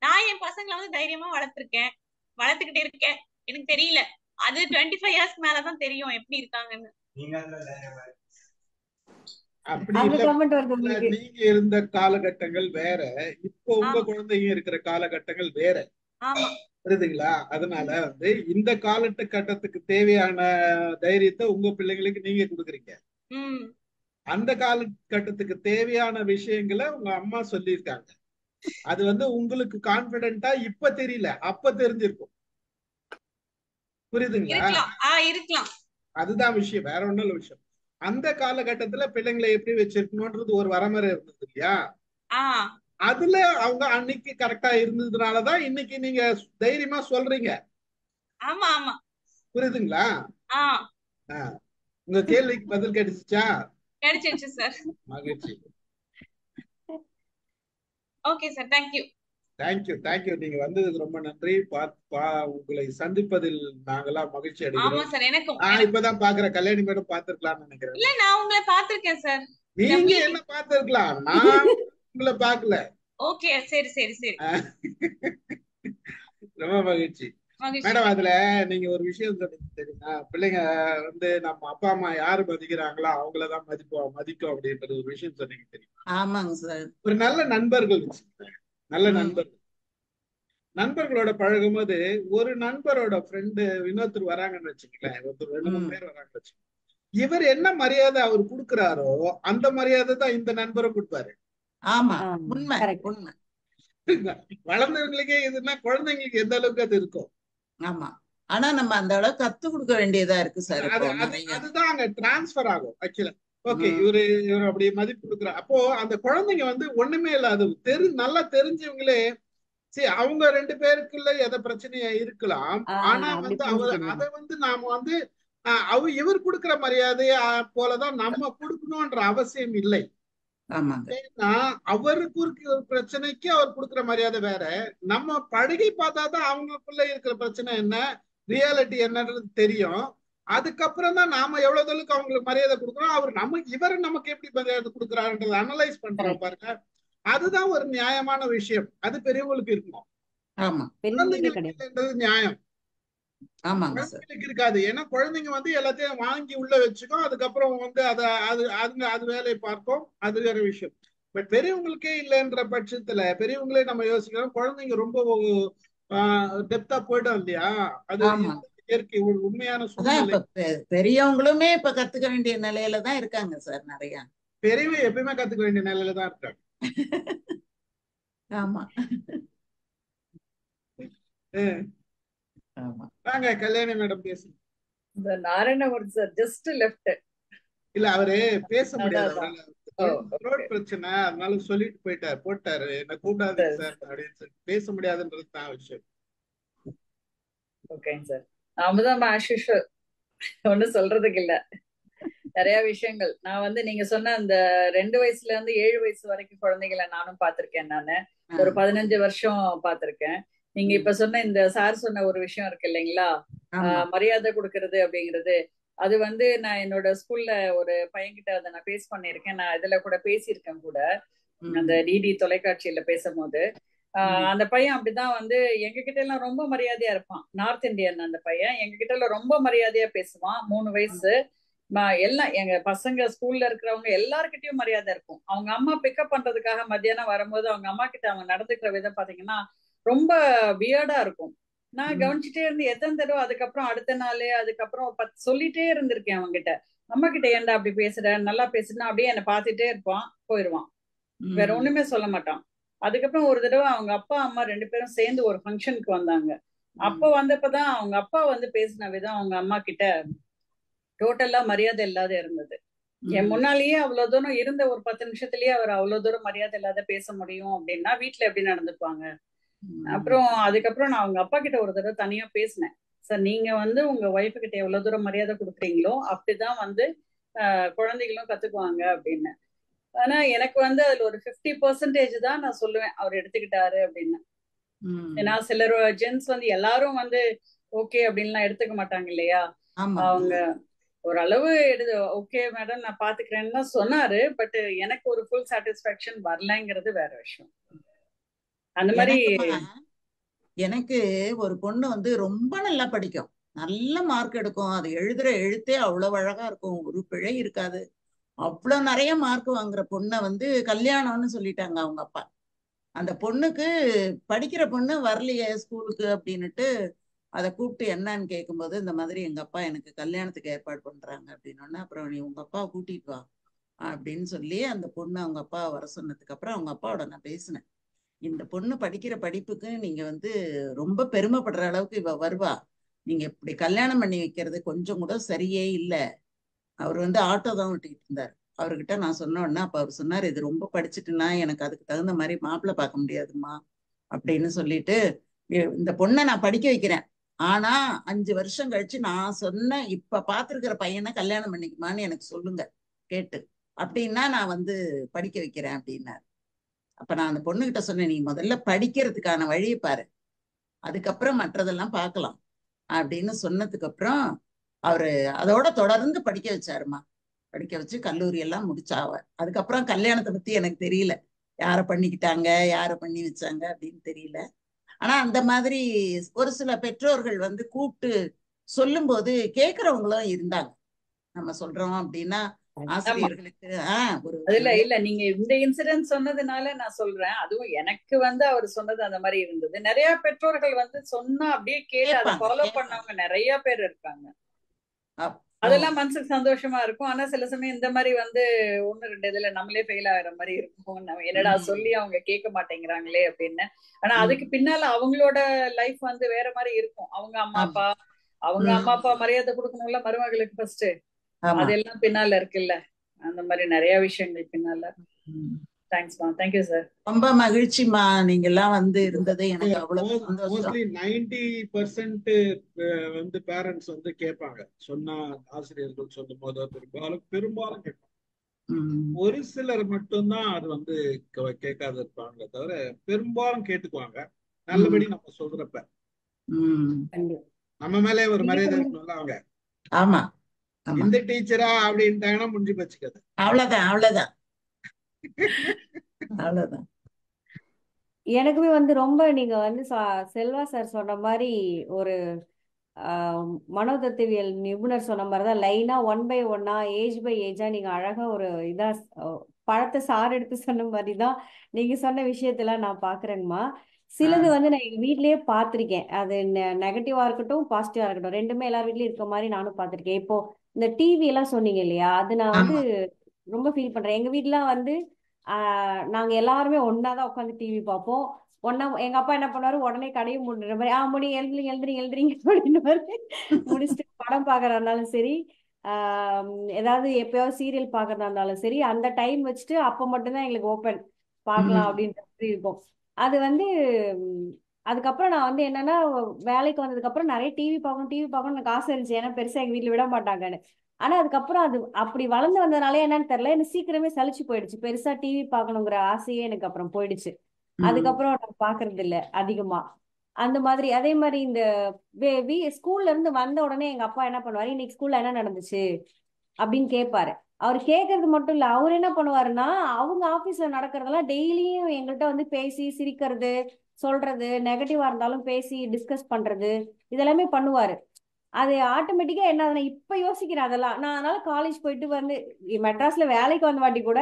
நான் என் பசங்களை வந்து தைரியமா வளர்த்துக்கிட்டே இருக்கேன். எனக்கு தெரியல அது 25 இயர்ஸ்க்கு மேலதான் தெரியும் எப்படி இருக்காங்கன்னு. அப்படி அந்த இல்ல. கமெண்ட் வருது உங்களுக்கு. நீங்க இருந்த காலகட்டங்கள் வேற, இப்போ உங்க ஆமா குழந்தைங்க இருக்கிற காலகட்டங்கள் வேற, ஆமா புரியுதுங்களா? அதனால இந்த காலகட்டத்துக்கு தேவையான தைரியத்தை உங்க பிள்ளைங்களுக்கு நீங்க கொடுக்குறீங்க. ம் அந்த காலகட்டத்துக்கு தேவையான விஷயங்களை உங்க அம்மா சொல்லியிருக்காங்க. அது உங்களுக்கு கான்பிடென்ட்டா இப்ப தெரியல, அப்ப தெரிஞ்சிருக்கும். புரியுதுங்களா? இருக்கலாம். அதுதான் விஷயம், வேற ஒண்ணும் இல்ல விஷயம். அந்த காலகட்டத்துல பிள்ளைங்களை எப்படி வச்சிருக்கணும்ன்றது ஒரு வரமுறை இருந்தது இல்லையா? அதுல அவங்க அன்னைக்கு கரெக்டா இருந்ததுனாலதான் இன்னைக்கு நீங்க தைரியமா சொல்றீங்க. ஆமா ஆமா புரியுதுங்களா? உங்க கேள்விக்கு பதில் கிடைச்சிச்சா? கிடைச்சிருச்சு சார். மகிழ்ச்சி. Okay sir, thank you. தேங்க்யூ. நீங்க வந்ததுக்கு ரொம்ப நன்றி. உங்களை சந்திப்பதில் நாங்கெல்லாம் மகிழ்ச்சி ஆமா அடைகிறோம். சார், எனக்கும். இப்பதான் பாக்குறேன், கல்யாணி மேடம் பார்த்திருக்கலாம்னு நினைக்கிறேன். இல்ல, நான் உங்களை பார்த்திருக்கேன் சார். நீங்க என்ன பார்த்திருக்கலாம், நான் உங்களை பார்க்கல. ஓகே, சரி சரி சரி. ரொம்ப மகிழ்ச்சி மேடம். அதுல நீங்க ஒரு விஷயம் சொன்னீங்க தெரியுமா? பிள்ளைங்க நம்ம அப்பா அம்மா யாரு மதிக்கிறாங்களோ அவங்களதான் மதிக்கும் அப்படின்றது ஒரு விஷயம் சொன்னீங்க தெரியுமா? ஆமாங்க சார். ஒரு நல்ல நண்பர்கள் நல்ல நண்பர்களோட பழகும் போது, ஒரு நண்பரோட ஃப்ரெண்டு இன்னொருத்தர் வராங்கன்னு வச்சுக்கலேன், ஒருத்தர் 2-3 பேர் வராங்கன்னு வச்சுக்கோங்க. இவர் என்ன மரியாதை அவர் கொடுக்குறாரோ அந்த மரியாதை தான் இந்த நண்பரும் கொடுப்பாரு. ஆமா, உண்மை உண்மை. வளர்ந்தவங்களுக்கே இதுன்னா குழந்தைங்களுக்கு எந்த அளவுக்கு அது இருக்கும். ஆமா, ஆனா நம்ம அந்த அளவுக்கு கத்து கொடுக்க வேண்டியதா இருக்கு சார். அதுதான் அங்க டிரான்ஸ்பர் ஆகும் ஆக்சுவலா. ஓகே, இவரு அப்படி மதிப்பு கொடுக்குறாரு. அப்போ அந்த குழந்தைங்க ஒண்ணுமே இல்ல, அது நல்லா தெரிஞ்சவங்களே. சரி, அவங்க 2 பேருக்குள்ள எதை பிரச்சனையா இருக்கலாம். ஆனா அதை நாம இவர் கொடுக்கிற மரியாதைய போலதான் நம்ம கொடுக்கணும்ன்ற அவசியம் இல்லை. ஏன்னா அவருக்கு இருக்கிற பிரச்சனைக்கு அவர் கொடுக்கிற மரியாதை வேற. நம்ம பழகி பார்த்தாதான் அவங்களுக்குள்ள இருக்கிற பிரச்சனை என்ன, ரியாலிட்டி என்னன்றது தெரியும். அதுக்கப்புறம் தான் நாம எவ்வளவு அளவுக்கு அவங்களுக்கு மரியாதை கொடுக்குறோம், இவர் நமக்கு எப்படி மரியாதை கொடுக்குறாருன்றதை அனலைஸ் பண்றோம் பாருங்க. அதுதான் ஒரு நியாயமான விஷயம். அது பெரியவங்களுக்கு இருக்கணும். குழந்தைங்களுக்கு நியாயம் குழந்தைங்களுக்கு இருக்காது. ஏன்னா குழந்தைங்க எல்லாத்தையும் வாங்கி உள்ள வச்சுக்கோ, அதுக்கப்புறம் அது வேலையை பார்க்கும், அது வேற விஷயம். பட் பெரியவங்களுக்கே இல்லைன்ற பட்சத்துல பெரியவங்களே நம்ம யோசிக்கிறோம். குழந்தைங்க ரொம்ப டெப்தா போயிடும் இல்லையா? அது இயற்கை உண்மையான சூழ்நிலை. பெரியவங்களுமே இப்ப கத்துக்க வேண்டிய நிலையில தான் இருக்காங்க சார். நிறைய பெரியவங்க எப்பயுமே கத்துக்க வேண்டிய நிலையில தான் இருக்காங்க. ஆமா வாங்க கல்யாணி மேடம் பேசு. Narayanamurthy sir just left. இல்ல, அவரு பேச முடியாது, பிரச்சனை, அதனால சொல்லிட்டு போட்டாரு என்ன கூப்பிடாது சார் அப்படின்னு சொல்லி. பேச முடியாதுன்றது தான் விஷயம். ஓகேங்க சார். நாமதான் ஒண்ணும் சொல்றதுக்கு இல்ல, நிறைய விஷயங்கள். நான் நீங்க சொன்ன அந்த 2 வயசுல இருந்து 7 வயசு வரைக்கும் குழந்தைகளை நானும் பாத்திருக்கேன். நானு ஒரு 15 வருஷம் பாத்திருக்கேன். நீங்க இப்ப சொன்ன இந்த சார் சொன்ன ஒரு விஷயம் இருக்கு இல்லைங்களா, மரியாதை கொடுக்கறது அப்படிங்கிறது. அது நான் என்னோட ஸ்கூல்ல ஒரு பையன்கிட்ட அதை நான் பேஸ் பண்ணிருக்கேன். நான் இதுல கூட பேசியிருக்கேன் கூட, அந்த டிடி தொலைக்காட்சியில பேசும்போது. அந்த பையன் அப்படிதான் எங்க கிட்ட எல்லாம் ரொம்ப மரியாதையா இருப்பான். நார்த் இந்தியன் அந்த பையன். எங்க கிட்ட எல்லாம் ரொம்ப மரியாதையா பேசுவான். 3 வயசு. எல்லாம் எங்க பசங்க ஸ்கூல்ல இருக்கிறவங்க எல்லாருக்கிட்டையும் மரியாதை இருக்கும். அவங்க அம்மா பிக்கப் பண்றதுக்காக மத்தியானம் வரும்போது அவங்க அம்மா கிட்ட அவங்க நடந்துக்கிற விதம் பாத்தீங்கன்னா ரொம்ப வியர்டா இருக்கும். நான் கவனிச்சுட்டே இருந்து எத்தனை தடவை அதுக்கப்புறம் அடுத்த நாள் அதுக்கப்புறம் சொல்லிட்டே இருந்திருக்கேன் அவங்க கிட்ட. அம்மா கிட்ட ஏன்டா அப்படி பேசுற, நல்லா பேசுனா அப்படியே என்னை பார்த்துட்டே இருப்பான், போயிடுவான், வேற ஒண்ணுமே சொல்ல மாட்டான். அதுக்கப்புறம் ஒரு தடவை அவங்க அப்பா அம்மா 2 பேரும் சேர்ந்து ஒரு ஃபங்க்ஷனுக்கு வந்தாங்க. அப்ப வந்தப்பதான் அவங்க அப்பா பேசின விதம் அவங்க அம்மா கிட்ட டோட்டலா மரியாதை இல்லாத இருந்தது. என் முன்னாலேயே அவ்வளவு தூரம் இருந்த ஒரு 10 நிமிஷத்துலயே அவர் அவ்வளவு தூரம் மரியாதை இல்லாத பேச முடியும் அப்படின்னா வீட்டுல எப்படி நடந்துப்பாங்க? அப்புறம் அதுக்கப்புறம் நான் அவங்க அப்பா கிட்ட ஒரு தடவை தனியா பேசினேன். சார், நீங்க உங்க ஒய்ஃபு கிட்ட எவ்வளவு தூரம் மரியாதை கொடுக்குறீங்களோ அப்படிதான் குழந்தைகளும் கத்துக்குவாங்க அப்படின்னு. ஆனா எனக்கு அதுல ஒரு 50% தான் நான் சொல்லுவேன் அவர் எடுத்துக்கிட்டாரு அப்படின்னு. ஏன்னா சிலர் ஜென்ஸ் எல்லாரும் ஓகே அப்படின்லாம் எடுத்துக்க மாட்டாங்க இல்லையா? அவங்க ஓரளவு ஓகே மேடம் நான் பாத்துக்கிறேன்னு தான் சொன்னாரு. பட் எனக்கு ஒரு ஃபுல் சாட்டிஸ்பாக்சன் வரலங்கிறது வேற விஷயம். அந்த மாதிரி எனக்கு ஒரு பொண்ணு ரொம்ப நல்லா படிக்கும். நல்ல மார்க் எடுக்கும். அது எழுதுற எழுத்தே அவ்வளவு அழகா இருக்கும், ஒரு பிழை இருக்காது. அவ்வளவு நிறைய மார்க் வாங்குற பொண்ணை வந்து கல்யாணம்னு சொல்லிட்டாங்க அவங்க அப்பா. அந்த பொண்ணுக்கு படிக்கிற பொண்ணு வரலையே ஸ்கூலுக்கு அப்படின்னுட்டு அதை கூப்பிட்டு என்னன்னு கேட்கும்போது, இந்த மாதிரி எங்க அப்பா எனக்கு கல்யாணத்துக்கு ஏற்பாடு பண்றாங்க அப்படின்னோடனே, அப்புறம் நீ உங்க அப்பா கூட்டிட்டு வா அப்படின்னு சொல்லி அந்த பொண்ணு அவங்க அப்பா வர சொன்னதுக்கு அப்புறம் அவங்க அப்பாவோட நான் பேசினேன். இந்த பொண்ணு படிக்கிற படிப்புக்கு நீங்க வந்து ரொம்ப பெருமைப்படுற அளவுக்கு இவ வருவா. நீங்க இப்படி கல்யாணம் பண்ணி வைக்கிறது கொஞ்சம் கூட சரியே இல்லை. அவர் வந்து ஆட்டோ தான் ஓட்டிட்டு இருந்தார். அவர்கிட்ட நான் சொன்ன உடனே அப்ப அவர் சொன்னார், இது ரொம்ப படிச்சுட்டுனா எனக்கு அதுக்கு தகுந்த மாதிரி மாப்பிள்ளை பார்க்க முடியாதுமா அப்படின்னு சொல்லிட்டு, இந்த பொண்ணை நான் படிக்க வைக்கிறேன், ஆனா 5 வருஷம் கழிச்சு நான் சொன்ன இப்ப பாத்துருக்கிற பையனை கல்யாணம் பண்ணிக்குமான்னு எனக்கு சொல்லுங்க கேட்டு, அப்படின்னா நான் வந்து படிக்க வைக்கிறேன் அப்படின்னாரு. அப்ப நான் அந்த பொண்ணுகிட்ட சொன்னேன், நீ முதல்ல படிக்கிறதுக்கான வழியை பாரு, அதுக்கப்புறம் மற்றதெல்லாம் பார்க்கலாம் அப்படின்னு சொன்னதுக்கு அப்புறம் அவரு அதோட தொடர்ந்து படிக்க வச்சாருமா. படிக்க வச்சு கல்லூரி எல்லாம் முடிச்சாவ. அதுக்கப்புறம் கல்யாணத்தை பத்தி எனக்கு தெரியல, யார பண்ணிக்கிட்டாங்க யார பண்ணி வச்சாங்க அப்படின்னு தெரியல. ஆனா அந்த மாதிரி ஒரு சில பெற்றோர்கள் வந்து கூப்பிட்டு சொல்லும் போது கேட்கறவங்களும் இருந்தாங்க. நம்ம சொல்றோம் அப்படின்னா ஆமா. ஆசிரியர்களுக்கு ஒரு அதுல இல்ல, நீங்க இந்த இன்சிடென்ட் சொன்னதுனால நான் சொல்றேன். அதுவும் எனக்கு வந்து அவர் சொன்னது அந்த மாதிரி இருந்தது. நிறைய பெற்றோர்கள் வந்து சொன்னா அப்படியே கேட்டு அதை கேட்பாங்க ஃபாலோ கேட்பாங்க. பண்ணவங்க நிறைய பேர் இருக்காங்க. அப்போ அதெல்லாம் மனசுக்கு சந்தோஷமா இருக்கும். ஆனா சில சமயம் இந்த மாதிரி வந்து 1-2 இதுல நம்மளே ஃபெயில் ஆகுற மாதிரி இருக்கும். நம்ம என்னடா சொல்லி அவங்க கேட்க மாட்டேங்கிறாங்களே அப்படின்னு. ஆனா அதுக்கு பின்னால அவங்களோட லைஃப் வந்து வேற மாதிரி இருக்கும். அவங்க அம்மா அப்பா மரியாதை கொடுக்கணும்ல மருமகளுக்கு ஃபர்ஸ்ட், அதெல்லாம் பின்னால இருக்குல்ல. அந்த மாதிரி நிறைய விஷயங்கள் பின்னால. தேங்க்ஸ்மா, தேங்க்யூ சார். ரொம்ப மகிழ்ச்சிமா, நீங்க எல்லாம் வந்து இருந்தது எனக்கு அவ்வளவு சந்தோஷம். மோஸ்ட்லி 90% வந்து பேரண்ட்ஸ் வந்து கேட்பாங்க, சொன்னா ஆசிரியர்கள் சொல்லும் போது பெரும்பாலும் கேட்பாங்க. ஒரு சிலர் மட்டும்தான் அது வந்து கேட்காத இருப்பாங்களே தவிர பெரும்பாலும் கேட்டுக்குவாங்க. நல்லபடி நம்ம சொல்றப்ப நம்ம மேலே ஒரு மரியாதை இருக்கணும்ல. அவங்க ஆமா இந்த டீச்சரா அப்படின்ட்டாங்கன்னா முடிஞ்சு போச்சுக்காது. அவ்வளவுதான் அவ்வளவுதான் அவ்வளவுதான். எனக்குமே வந்து ரொம்ப நீங்க வந்து செல்வா சார் சொன்ன மாதிரி ஒரு மனோதத்துவியல் நிபுணர் சொன்ன மாதிரிதான் லைனா 1 by 1 ஏஜ் பை ஏஜா நீங்க அழகா ஒரு இதா பழத்தை சாறு எடுத்து சொன்ன மாதிரிதான் நீங்க சொன்ன விஷயத்தெல்லாம் நான் பாக்குறேங்கம்மா. சிலது வந்து நான் எங்க வீட்லயே பார்த்திருக்கேன். அது நெகட்டிவா இருக்கட்டும் பாசிட்டிவா இருக்கட்டும் ரெண்டுமே எல்லார் வீட்லயும் இருக்க மாதிரி நானும் பார்த்திருக்கேன். இப்போ இந்த டிவி எல்லாம் சொன்னீங்க இல்லையா, அது நான் வந்து ரொம்ப ஃபீல் பண்றேன். எங்க வீட்லாம் வந்து நாங்க எல்லாருமே ஒன்னாதான் உட்காந்து டிவி பார்ப்போம். ஒன்னா எங்க அப்பா என்ன பண்ணுவாரு, உடனே கடையை மூடுற மாதிரி முடி எழுதுறீங்க எழுதுறீங்க எழுதுறீங்க அப்படின்னு முடிச்சுட்டு படம் பாக்குறதா இருந்தாலும் சரி, ஏதாவது எப்பயாவது சீரியல் பாக்குறதா இருந்தாலும் சரி, அந்த டைம் வச்சுட்டு அப்ப மட்டும்தான் எங்களுக்கு ஓப்பன் பார்க்கலாம் அப்படின்ற மாதிரி இருக்கும். அது வந்து அதுக்கப்புறம் நான் வந்து என்னன்னா வேலைக்கு வந்ததுக்கு அப்புறம் நிறைய டிவி பார்க்கணும் எனக்கு ஆசை இருந்துச்சு. ஏன்னா பெருசா எங்க வீட்டுல விட மாட்டாங்கன்னு. ஆனா அதுக்கப்புறம் அது அப்படி வளர்ந்து வந்ததுனாலே என்னன்னு தெரியல, எனக்கு சீக்கிரமே சலிச்சு போயிடுச்சு. பெருசா டிவி பார்க்கணுங்கிற ஆசையே எனக்கு அப்புறம் போயிடுச்சு. அதுக்கப்புறம் நான் பாக்குறது இல்ல அதிகமா. அந்த மாதிரி அதே மாதிரி இந்த ஸ்கூல்ல இருந்து வந்த உடனே எங்க அப்பா என்ன பண்ணுவாரு, இன்னைக்கு ஸ்கூல்ல என்ன நடந்துச்சு அப்படின்னு கேட்பாரு. அவர் கேட்கறது மட்டும் இல்ல, அவர் என்ன பண்ணுவாருன்னா அவங்க ஆபீஸ்ல நடக்கிறதெல்லாம் டெய்லியும் எங்கள்கிட்ட வந்து பேசி சிரிக்கிறது, சொல்றது, நெகட்டிவா இருந்தாலும் பேசி டிஸ்கஸ் பண்றது, இதெல்லாமே பண்ணுவாரு. அது ஆட்டோமேட்டிக்கா என்ன ஆகுதுன்னா இப்ப யோசிக்கிறேன் அதெல்லாம். நான் அதனால காலேஜ் போயிட்டு வந்து மெட்ராஸ்ல வேலைக்கு வந்த வாட்டி கூட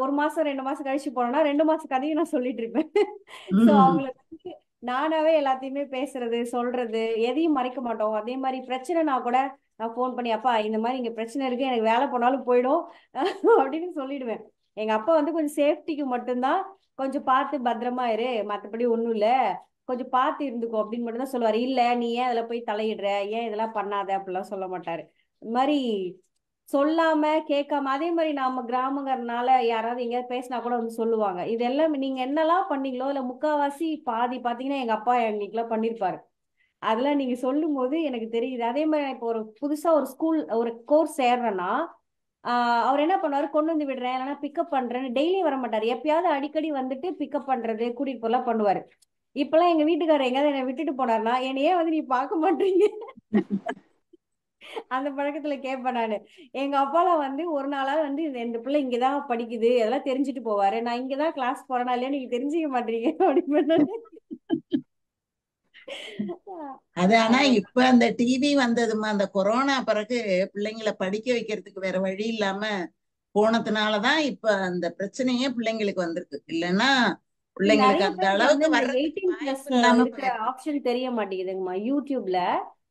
1 மாசம் 2 மாசம் கழிச்சு போனோம்னா 2 மாசம் கதையும் நான் சொல்லிட்டு இருப்பேன். சோ அவங்களுக்கு வந்து நானாவே எல்லாத்தையுமே பேசுறது சொல்றது, எதையும் மறைக்க மாட்டோம். அதே மாதிரி பிரச்சனைனா கூட நான் போன் பண்ணி, அப்பா இந்த மாதிரி இங்க பிரச்சனை இருக்கு, எனக்கு வேலை போனாலும் போயிடும் அப்படின்னு சொல்லிடுவேன். எங்க அப்பா வந்து கொஞ்சம் சேஃப்டிக்கு மட்டும்தான் கொஞ்சம் பார்த்து பத்திரமா இரு, மற்றபடி ஒண்ணும் இல்ல, கொஞ்சம் பார்த்து இருந்துக்கோ அப்படின்னு மட்டும் தான் சொல்லுவாரு. இல்ல நீ ஏன் அதுல போய் தலையிடுற, ஏன் இதெல்லாம் பண்ணாத அப்படிலாம் சொல்ல மாட்டாரு. இந்த மாதிரி சொல்லாம கேட்காம. அதே மாதிரி நாம கிராமங்கிறதுனால யாராவது எங்கேயாவது பேசினா கூட வந்து சொல்லுவாங்க. இதெல்லாம் நீங்க என்னெல்லாம் பண்ணீங்களோ இல்ல முக்காவாசி பாதி பாத்தீங்கன்னா எங்க அப்பா எங்களுக்குலாம் பண்ணிருப்பாரு. அதெல்லாம் நீங்க சொல்லும் போது எனக்கு தெரியுது. அதே மாதிரி இப்போ ஒரு புதுசா ஒரு ஸ்கூல் ஒரு கோர்ஸ் சேர்றேன்னா அவர் என்ன பண்ணுவாரு, கொண்டு வந்து விடுறேன் இல்லைன்னா பிக்கப் பண்றேன்னு டெய்லி வர மாட்டாரு. எப்பயாவது அடிக்கடி வந்துட்டு பிக்கப் பண்றது கூட்டிட்டு போலாம் பண்ணுவாரு. இப்பெல்லாம் எங்க வீட்டுக்காரர் எங்கயாவது என்னை விட்டுட்டு போனாருன்னா என்னையே வந்து நீ பார்க்க மாட்டீங்க அந்த பழக்கத்துல கேட்பேன் நானு. எங்க அப்பாலாம் வந்து ஒரு நாளாவது வந்து இந்த பிள்ளை இங்கதான் படிக்குது அதெல்லாம் தெரிஞ்சுட்டு போவாரு, நான் இங்கதான் கிளாஸ் போறேனா இல்லையா நீங்க தெரிஞ்சுக்க மாட்டீங்க அப்படின்னு. அது ஆனா இப்ப அந்த டிவி வந்ததுமா, அந்த கொரோனா பிறகு பிள்ளைங்களை படிக்க வைக்கிறதுக்கு வேற வழி இல்லாம போனதுனாலதான் இப்ப அந்த பிரச்சனையே பிள்ளைங்களுக்கு வந்திருக்கு. இல்லைன்னா பிள்ளைங்களுக்கு நிறைய அந்த பேருக்கு வந்து அளவுக்கு இந்த வர்றதுக்கு 18 பிளஸ் வாய்ப்பு இல்லாம இருக்கிற போயிருக்கு. ஆப்ஷன் தெரிய மாட்டேங்குதுங்கம்மா. யூடியூப்ல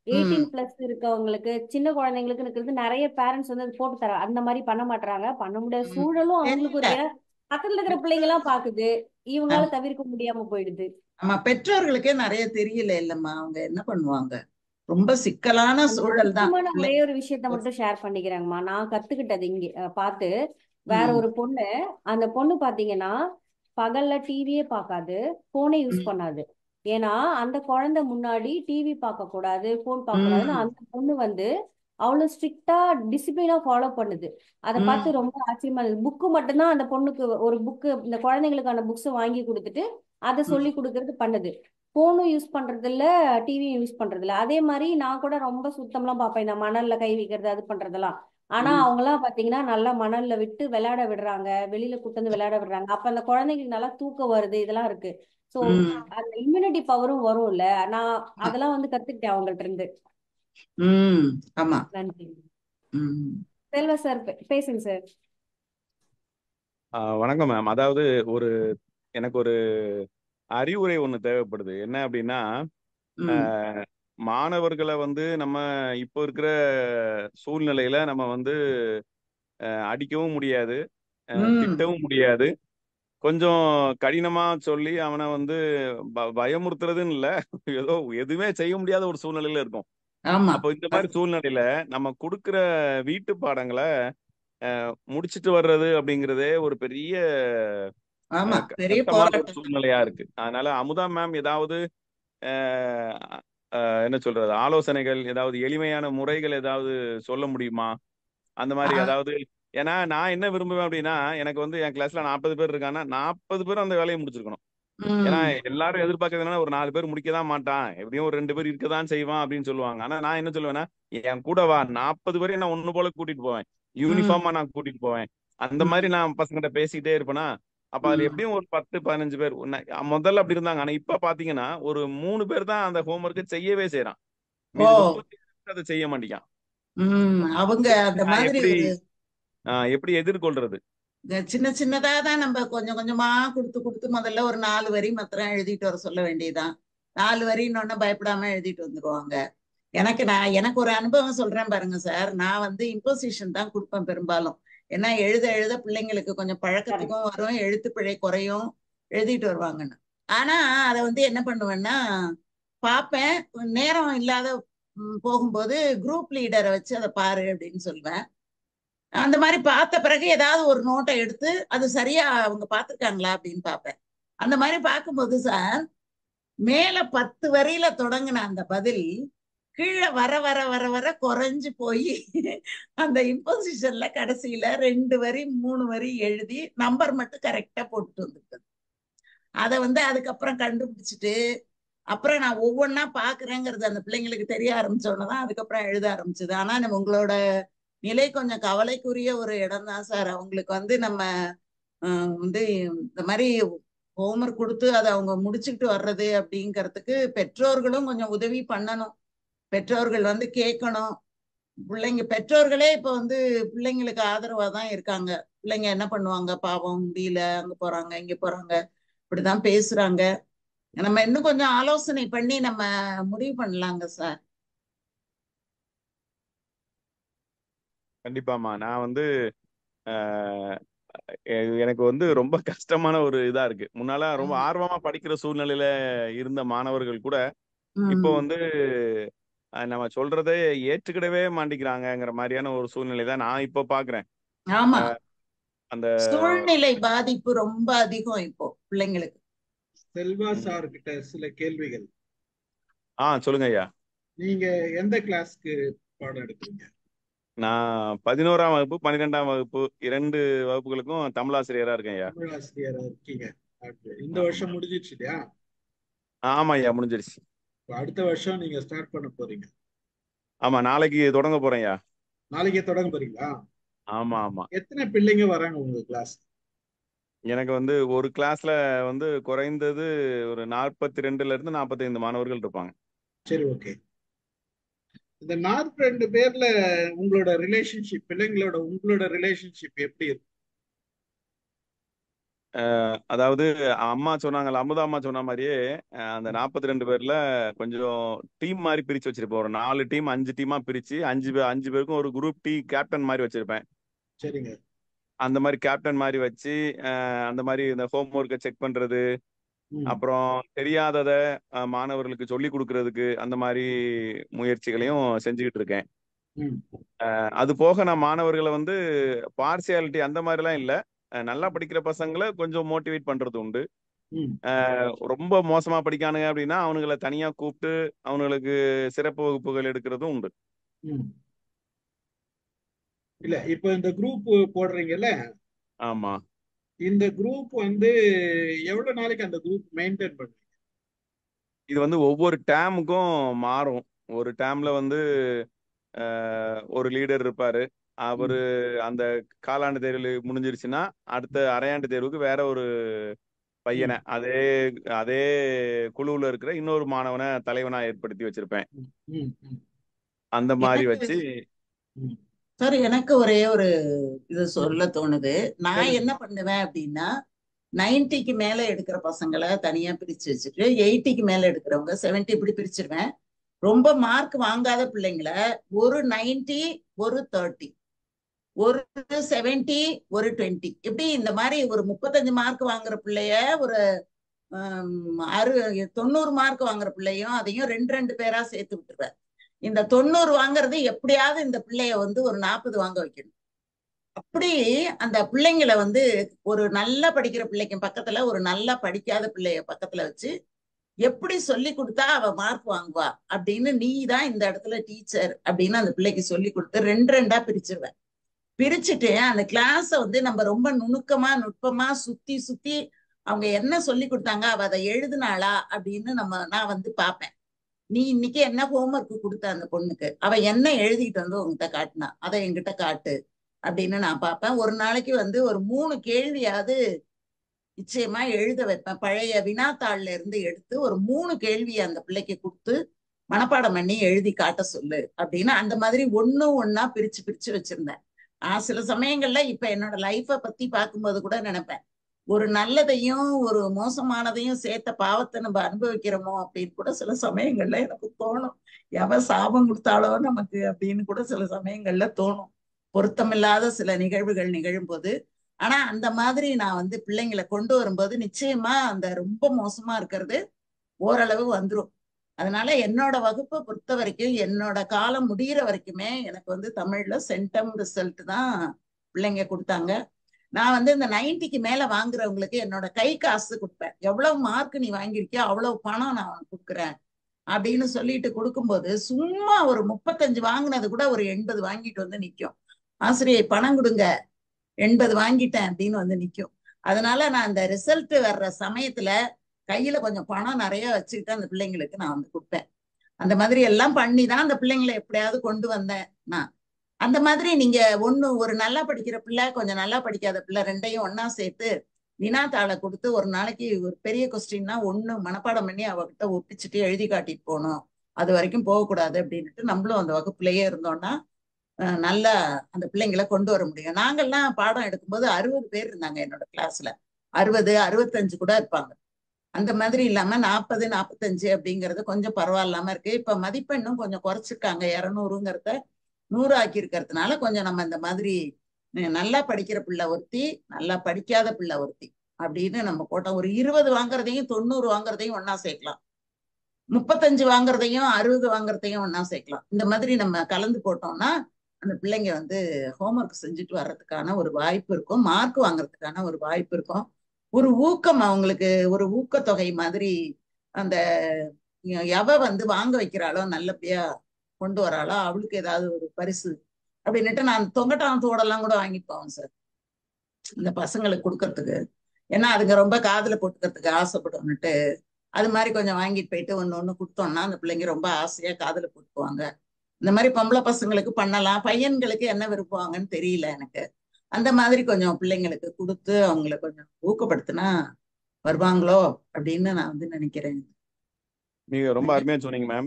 உம் 18 பிளஸ் இருக்கவங்களுக்கு, சின்ன குழந்தைங்களுக்கு இருக்கிறது நிறைய பேரண்ட்ஸ் வந்து அது போட்டு தர அந்த மாதிரி பண்ண மாட்டாங்க. பண்ண முடியாத உம் சூழலும் அவங்களுக்கு தெரியல. ஒரு பக்கத்துல இருக்கிற பிள்ளைங்க எல்லாம் பாக்குது, இவங்களால ஆமா தவிர்க்க முடியாம போயிடுது. ஆமா, பெற்றோர்களுக்கே நிறைய தெரியல இல்லம்மா. அவங்க என்ன பண்ணுவாங்க? ரொம்ப சிக்கலான அந்த சூழல் தான் முக்கியமான ஒரே பிள்ளைங்க. ஒரு விஷயத்த மட்டும் ஷேர் பண்ணிக்கிறேங்கம்மா. நான் கத்துக்கிட்டது இங்க பார்த்து, வேற உம் ஒரு பொண்ணு, அந்த பொண்ணு பாத்தீங்கன்னா பகல்ல டிவியே பார்க்காது, போனே யூஸ் உம் பண்ணாது. ஏன்னா அந்த குழந்தை முன்னாடி டிவி பார்க்க கூடாது, போன் பார்க்க கூடாதுன்னு உம் அந்த பொண்ணு வந்து அவ்வளவு ஸ்ட்ரிக்டா டிசிப்ளினா ஃபாலோ பண்ணுது. அதை உம் பார்த்து ரொம்ப ஆச்சரியமா இருந்தது. புக்கு மட்டும்தான் அந்த பொண்ணுக்கு, ஒரு புக்கு இந்த குழந்தைங்களுக்கான புக்ஸ் வாங்கி கொடுத்துட்டு அதை சொல்லி உம் கொடுக்கறது பண்ணுது. போனும் யூஸ் பண்றது இல்ல, டிவியும் யூஸ் பண்றது இல்ல. அதே மாதிரி நான் கூட ரொம்ப சுத்தம்லாம் பார்ப்பேன், இந்த மணல்ல கை வைக்கிறது அது பண்றதெல்லாம். ஆனா உம் அவங்க எல்லாம் பாத்தீங்கன்னா நல்லா மணல்ல விட்டு விளையாட விடுறாங்க, வெளியில கூட்டு வந்து விளையாட விடுறாங்க. அப்ப அந்த குழந்தைங்களுக்கு நல்லா தூக்கம் வருது, இதெல்லாம் இருக்கு. சோ உம் அந்த இம்யூனிட்டி பவரும் வரும்ல. நான் ஆமா. அதெல்லாம் வந்து கத்துக்கிட்டேன் அவங்கள்ட்ட இருந்து. உம் ஆமா. நன்றி. உம் செல்வா சார் பேசுங்க சார். வணக்கம் மேம். அதாவது ஒரு எனக்கு ஒரு அறிவுரை ஒன்று தேவைப்படுது. என்ன அப்படின்னா, உம் அஹ், மாணவர்களை வந்து நம்ம இப்போ இருக்கிற சூழ்நிலையில நம்ம வந்து அடிக்கவும் முடியாது, உம் திட்டவும் முடியாது. கொஞ்சம் கடினமா சொல்லி அவனை வந்து பயமுறுத்துறதுன்னு இல்ல, ஏதோ எதுவுமே செய்ய முடியாத ஒரு சூழ்நிலையில இருக்கும். ஆமா. அப்போ இந்த மாதிரி சூழ்நிலையில நம்ம கொடுக்குற வீட்டு பாடங்களை முடிச்சிட்டு வர்றது அப்படிங்கிறதே ஒரு பெரிய ஆமா, பெரிய கஷ்டமான ஒரு போராட்டம். சூழ்நிலையா இருக்கு. அதனால அமுதா மேம் ஏதாவது அஹ், என்ன சொல்றது, ஆலோசனைகள், ஏதாவது எளிமையான முறைகள் ஏதாவது சொல்ல முடியுமா? அந்த மாதிரி ஆஹ் அதாவது, ஏன்னா நான் என்ன விரும்புவேன் அப்படின்னா, எனக்கு வந்து என் கிளாஸ்ல 40 பேர் இருக்காங்கன்னா 40 பேரும் அந்த வேலையை முடிச்சிருக்கணும். ஏன்னா உம் எல்லாரும் எதிர்பார்க்கறது என்னன்னா, ஒரு 4 பேர் முடிக்க தான் மாட்டான், எப்படியும் ஒரு 2 பேர் இருக்கதான் செய்வான் அப்படின்னு சொல்லுவாங்க. ஆனா நான் என்ன சொல்லுவேன்னா, என் கூட வா, 40 பேரையும் நான் ஒண்ணு போல கூட்டிட்டு போவேன், உம் யூனிஃபார்மா நான் கூட்டிட்டு போவேன். அந்த மாதிரி உம் நான் பசங்கிட்ட பேசிக்கிட்டே இருப்பேனா. அப்ப அது உம் எப்படியும் ஒரு 10 15 பேர் முதல்ல அப்படி இருந்தாங்க. ஆனா இப்ப பாத்தீங்கன்னா ஒரு 3 பேர் தான் அந்த ஹோம்ஒர்க்கை செய்யவே செய்யறான். ஓ. மீதி 30 பேர் அதை செய்ய மாட்டேங்கான். அவங்க அந்த நான் மாதிரி எப்படி ஒரு எப்படி எதிர்கொள்றது? சின்ன சின்னதா தான் நம்ம கொஞ்சம் கொஞ்சமா கொடுத்து கொடுத்து முதல்ல ஒரு 4 வரி மாத்திரம் எழுதிட்டு வர சொல்ல வேண்டியதுதான். 4 வரின்னு பயப்படாம எழுதிட்டு வந்துருவாங்க. எனக்கு ஒரு அனுபவம் சொல்றேன் பாருங்க சார். நான் இம்போசிஷன் தான் கொடுப்பேன் பெரும்பாலும். ஏன்னா எழுத எழுத பிள்ளைங்களுக்கு கொஞ்சம் கரெக்ட். பழக்கத்துக்கும் வரும், எழுத்து பிழை குறையும், எழுதிட்டு வருவாங்கன்னு. ஆனா அதை என்ன பண்ணுவேன்னா, பார்ப்பேன். நேரம் இல்லாத போகும்போது குரூப் லீடரை வச்சு அதை பாரு அப்படின்னு சொல்லுவேன். அந்த மாதிரி பார்த்த பிறகு ஏதாவது ஒரு நோட்டை எடுத்து அது சரியா அவங்க பார்த்துருக்காங்களா அப்படின்னு பார்ப்பேன். அந்த மாதிரி பார்க்கும்போது சார், மேல 10 வரியில தொடங்கின அந்த பதில் கீழே வர வர வர வர குறைஞ்சு போய் அந்த இம்போசிஷன்ல கடைசியில 2 வரி 3 வரி எழுதி நம்பர் மட்டும் கரெக்டா போட்டு வந்துருக்குது. அதை அதுக்கப்புறம் கண்டுபிடிச்சிட்டு, அப்புறம் நான் ஒவ்வொன்னா பாக்குறேங்கிறது அந்த பிள்ளைங்களுக்கு தெரிய ஆரம்பிச்சோன்னதான் அதுக்கப்புறம் எழுத ஆரம்பிச்சது. ஆனா உங்களோட நிலை கொஞ்சம் கவலைக்குரிய ஒரு இடம் தான் சார். அவங்களுக்கு நம்ம இந்த மாதிரி ஹோம்ஒர்க் கொடுத்து அதை அவங்க முடிச்சுக்கிட்டு வர்றது அப்படிங்கிறதுக்கு பெற்றோர்களும் கொஞ்சம் உதவி பண்ணணும். பெற்றோர்கள் கேட்கணும். பெற்றோர்களே இப்ப பிள்ளைங்களுக்கு ஆதரவா தான் இருக்காங்க. பிள்ளைங்க என்ன பண்ணுவாங்க பாவம், முடியல, அங்க போறாங்க இங்க போறாங்க, இப்படிதான் பேசுறாங்க. நம்ம இன்னும் கொஞ்சம் ஆலோசனை பண்ணி நம்ம முடிவு பண்ணலாங்க சார். கண்டிப்பாமா. நான் அஹ், எனக்கு ரொம்ப கஷ்டமான ஒரு இதா இருக்கு. முன்னால ரொம்ப ஆமா. ஆர்வமா படிக்கிற சூழ்நிலையில இருந்த மாணவர்கள் கூட இப்போ உம் நம்ம சொல்றதை ஏற்றுக்கிடவே மாட்டேங்கிறாங்கங்கிற மாதிரியான ஒரு சூழ்நிலை தான் நான் இப்போ பாக்குறேன். ஆமா, அந்த சூழ்நிலை பாதிப்பு ரொம்ப அதிகம் இப்போ பிள்ளைங்களுக்கு. செல்வா ம். சார் கிட்ட சில கேள்விகள். சொல்லுங்க ஐயா. நீங்க எந்த கிளாஸ்க்கு பாடம் எடுக்கிறீங்க? நான் 11ஆம் வகுப்பு 12ஆம் வகுப்பு 2 வகுப்புகளுக்கும் தமிழாசிரியரா இருக்கேன் ஐயா. தமிழ் ஆசிரியரா இருக்கீங்க. Okay. இந்த ஆமா வருஷம் முடிஞ்சிடுச்சு இல்லையா? ஆமா ஐயா, முடிஞ்சிருச்சு. இப்ப அடுத்த வருஷம் நீங்க ஸ்டார்ட் பண்ண போறீங்க. ஆமா, நாளைக்கு தொடங்க போறேன் ஐயா. நாளைக்கே தொடங்க போறீங்களா? ஆமா ஆமா. எத்தனை பிள்ளைங்க வராங்க உங்க கிளாஸ்? எனக்கு வந்து ஒரு கிளாஸ்ல வந்து குறைந்தது ஒரு 42ல இருந்து 45 மாணவர்கள் இருப்பாங்க. சரி, ஓகே. இந்த 42 பேர்ல உங்களோட ரிலேஷன்ஷிப், உங்களோட ரிலேஷன்ஷிப் எப்படி இருக்கு? அதாவது அம்மா சொன்னாங்கல்ல, அமுதா அம்மா சொன்ன மாதிரியே அந்த 42 பேர்ல கொஞ்சம் டீம் மாதிரி பிரிச்சு வச்சிருப்போம். ஒரு 4 டீம் 5 டீமா பிரிச்சு 5 பேருக்கும் ஒரு குரூப் டீ கேப்டன் மாதிரி வச்சிருப்பேன். சரிங்க. அந்த மாதிரி கேப்டன் மாதிரி வச்சு அந்த மாதிரி இந்த ஹோம் ஒர்க்கை செக் பண்றது, அப்புறம் தெரியாதத மாணவர்களுக்கு சொல்லி கொடுக்கறதுக்கு அந்த மாதிரி முயற்சிகளையும் செஞ்சுக்கிட்டு இருக்கேன். அது போக நான் மாணவர்களை வந்து பார்சியாலிட்டி அந்த மாதிரிலாம் இல்லை, நல்லா படிக்கிற பசங்களை கொஞ்சம் மோட்டிவேட் பண்றது உண்டு. ரொம்ப மோசமா படிக்கானுங்க அப்படின்னா அவனுங்களை தனியா கூப்பிட்டு அவனுங்களுக்கு சிறப்பு வகுப்புகள் எடுக்கிறதும் உண்டு. இல்ல, இப்ப இந்த குரூப் போடுறீங்கல்ல, ஆமா, இந்த குரூப் வந்து எவ்வளவு நாளைக்கு அந்த குரூப் மெயின்டைன் பண்ணுவீங்க? இது வந்து ஒவ்வொரு டேமுக்கும் மாறும். ஒரு டேம்ல வந்து ஒரு லீடர் இருப்பாரு. அவரு அந்த காலாண்டு தேர்வு முடிஞ்சிருச்சுன்னா அடுத்த அரையாண்டு தேர்வுக்கு வேற ஒரு பையனை அதே அதே குழுவுல இருக்கிற இன்னொரு மாணவனை தலைவனா ஏற்படுத்தி வச்சிருப்பேன். அந்த மாதிரி வச்சு சார், எனக்கு ஒரே ஒரு இது சொல்ல தோணுது. நான் என்ன பண்ணுவேன் அப்படின்னா, 90க்கு மேல எடுக்கிற பசங்களை தனியா பிரிச்சு வச்சுட்டு 80க்கு மேல எடுக்கிறவங்க 70 இப்படி பிரிச்சிருவேன். ரொம்ப மார்க் வாங்காத பிள்ளைங்களை ஒரு 90 ஒரு 30, ஒரு 70 ஒரு 20, இப்படி இந்த மாதிரி ஒரு 35 மார்க் வாங்குற பிள்ளைய ஒரு 90 மார்க் வாங்குற பிள்ளையும் அதையும் 2 பேரா சேர்த்து விட்டுருவேன். இந்த 90 வாங்குறது எப்படியாவது இந்த பிள்ளைய வந்து ஒரு 40 வாங்க வைக்கணும். அப்படி அந்த பிள்ளைங்களை வந்து ஒரு நல்லா படிக்கிற பிள்ளைக்கு பக்கத்துல ஒரு நல்லா படிக்காத பிள்ளைய பக்கத்துல வச்சு எப்படி சொல்லி கொடுத்தா அவ மார்க் வாங்குவா அப்படின்னு, நீ தான் இந்த இடத்துல டீச்சர் அப்படின்னு அந்த பிள்ளைக்கு சொல்லி கொடுத்து 2 பிரிச்சிருவேன். பிரிச்சுட்டு அந்த கிளாஸ வந்து நம்ம ரொம்ப நுட்பமா சுத்தி சுத்தி அவங்க என்ன சொல்லி கொடுத்தாங்க, அவ அதை எழுதுனாளா அப்படின்னு நான் வந்து பார்ப்பேன். நீ இன்னைக்கு என்ன ஹோம்ஒர்க் கொடுத்த அந்த பொண்ணுக்கு, அவ என்ன எழுதிட்டு வந்து உங்ககிட்ட காட்டினா, அதை என்கிட்ட காட்டு அப்படின்னு நான் பார்ப்பேன். ஒரு நாளைக்கு வந்து ஒரு 3 கேள்வியாவது நிச்சயமா எழுத வைப்பேன். பழைய வினாத்தாள்ல இருந்து எடுத்து ஒரு 3 கேள்வி அந்த பிள்ளைக்கு கொடுத்து மனப்பாடம் பண்ணி எழுதி காட்ட சொல்லு அப்படின்னு அந்த மாதிரி ஒண்ணா பிரிச்சு பிரிச்சு வச்சிருந்தேன். சில சமயங்கள்ல இப்ப என்னோட லைஃப பத்தி பார்க்கும்போது கூட நினைப்பேன், ஒரு நல்லதையும் ஒரு மோசமானதையும் சேர்த்த பாவத்தை நம்ம அனுபவிக்கிறோமோ அப்படின்னு கூட சில சமயங்கள்ல எனக்கு தோணும். எவ சாபம் கொடுத்தாலோ நமக்கு அப்படின்னு கூட சில சமயங்கள்ல தோணும், பொருத்தமில்லாத சில நிகழ்வுகள் நிகழும் போது. ஆனா அந்த மாதிரி நான் வந்து பிள்ளைங்களை கொண்டு வரும்போது நிச்சயமா அந்த ரொம்ப மோசமா இருக்கிறது ஓரளவு வந்துடும். அதனால என்னோட வகுப்பை பொறுத்த வரைக்கும் என்னோட காலம் முடிகிற வரைக்குமே எனக்கு வந்து தமிழ்ல சென்டம் ரிசல்ட் தான் பிள்ளைங்க கொடுத்தாங்க. நான் வந்து இந்த 90க்கு மேல வாங்குறவங்களுக்கு என்னோட கை காசு கொடுப்பேன். எவ்வளவு மார்க் நீ வாங்கியிருக்கியோ அவ்வளவு பணம் நான் உனக்கு கொடுக்குறேன் அப்படின்னு சொல்லிட்டு கொடுக்கும்போது சும்மா ஒரு 35 வாங்கினது கூட ஒரு 80 வாங்கிட்டு வந்து நிற்கும். ஆசிரியை பணம் கொடுங்க, 80 வாங்கிட்டேன் அப்படின்னு வந்து நிற்கும். அதனால நான் அந்த ரிசல்ட் வர்ற சமயத்துல கையில கொஞ்சம் பணம் நிறைய வச்சுக்கிட்டு அந்த பிள்ளைங்களுக்கு நான் வந்து கொடுப்பேன். அந்த மாதிரி எல்லாம் பண்ணி தான் அந்த பிள்ளைங்களை எப்படியாவது கொண்டு வந்தேன் நான். அந்த மாதிரி நீங்க ஒரு நல்லா படிக்கிற பிள்ளை கொஞ்சம் நல்லா படிக்காத பிள்ளை 2யும் ஒன்னா சேர்த்து வினாத்தாளை கொடுத்து ஒரு நாளைக்கு ஒரு பெரிய கொஸ்டின்னா மனப்பாடம் பண்ணி அவகிட்ட ஒப்பிச்சுட்டு எழுதி காட்டிட்டு போகணும், அது வரைக்கும் போகக்கூடாது அப்படின்ட்டு நம்மளும் அந்த வகுப்புலயே இருந்தோம்னா நல்லா அந்த பிள்ளைங்களை கொண்டு வர முடியும். நாங்கள்லாம் பாடம் எடுக்கும்போது 60 பேர் இருந்தாங்க என்னோட கிளாஸ்ல, 60 65 கூட இருப்பாங்க. அந்த மாதிரி இல்லாம 40 45 அப்படிங்கிறது கொஞ்சம் பரவாயில்லாம இருக்கு. இப்ப மதிப்பெண்ணும் கொஞ்சம் குறைச்சிருக்காங்க, 200ங்கிறத 100 ஆக்கி இருக்கிறதுனால கொஞ்சம் நம்ம இந்த மாதிரி நல்லா படிக்கிற பிள்ளை ஒருத்தி நல்லா படிக்காத பிள்ளை ஒருத்தி அப்படின்னு நம்ம போட்டோம். ஒரு 20 வாங்குறதையும் 90 வாங்குறதையும் ஒன்னா சேர்க்கலாம், 35 வாங்குறதையும் 60 வாங்குறதையும் ஒன்னா சேர்க்கலாம். இந்த மாதிரி நம்ம கலந்து போட்டோம்னா அந்த பிள்ளைங்க வந்து ஹோம்ஒர்க் செஞ்சுட்டு வர்றதுக்கான ஒரு வாய்ப்பு இருக்கும், மார்க் வாங்குறதுக்கான ஒரு வாய்ப்பு இருக்கும். ஒரு ஊக்கம், அவங்களுக்கு ஒரு ஊக்கத்தொகை மாதிரி அந்த எவ வந்து வாங்க வைக்கிறாளோ நல்லபடியா கொண்டு வராளோ அவளுக்கு ஏதாவது ஒரு பரிசு அப்படின்னுட்டு நான் தொங்கட்டானத்தோடெல்லாம் கூட வாங்கிட்டு போவேன் சார் இந்த பசங்களுக்கு கொடுக்கறதுக்கு. ஏன்னா அதுங்க ரொம்ப காதுல போட்டுக்கிறதுக்கு ஆசைப்படும்னுட்டு அது மாதிரி கொஞ்சம் வாங்கிட்டு போயிட்டு ஒண்ணு கொடுத்தோம்னா அந்த பிள்ளைங்க ரொம்ப ஆசையா காதுல போட்டுக்குவாங்க. இந்த மாதிரி பொம்பளை பசங்களுக்கு பண்ணலாம், பையன்களுக்கு என்ன விரும்புவாங்கன்னு தெரியல எனக்கு. அந்த மாதிரி கொஞ்சம் பிள்ளைங்களுக்கு கொடுத்து அவங்கள கொஞ்சம் ஊக்கப்படுத்தினா வருவாங்களோ அப்படின்னு நான் வந்து நினைக்கிறேன். நீங்க ரொம்ப அருமையா சொன்னீங்க மேம்.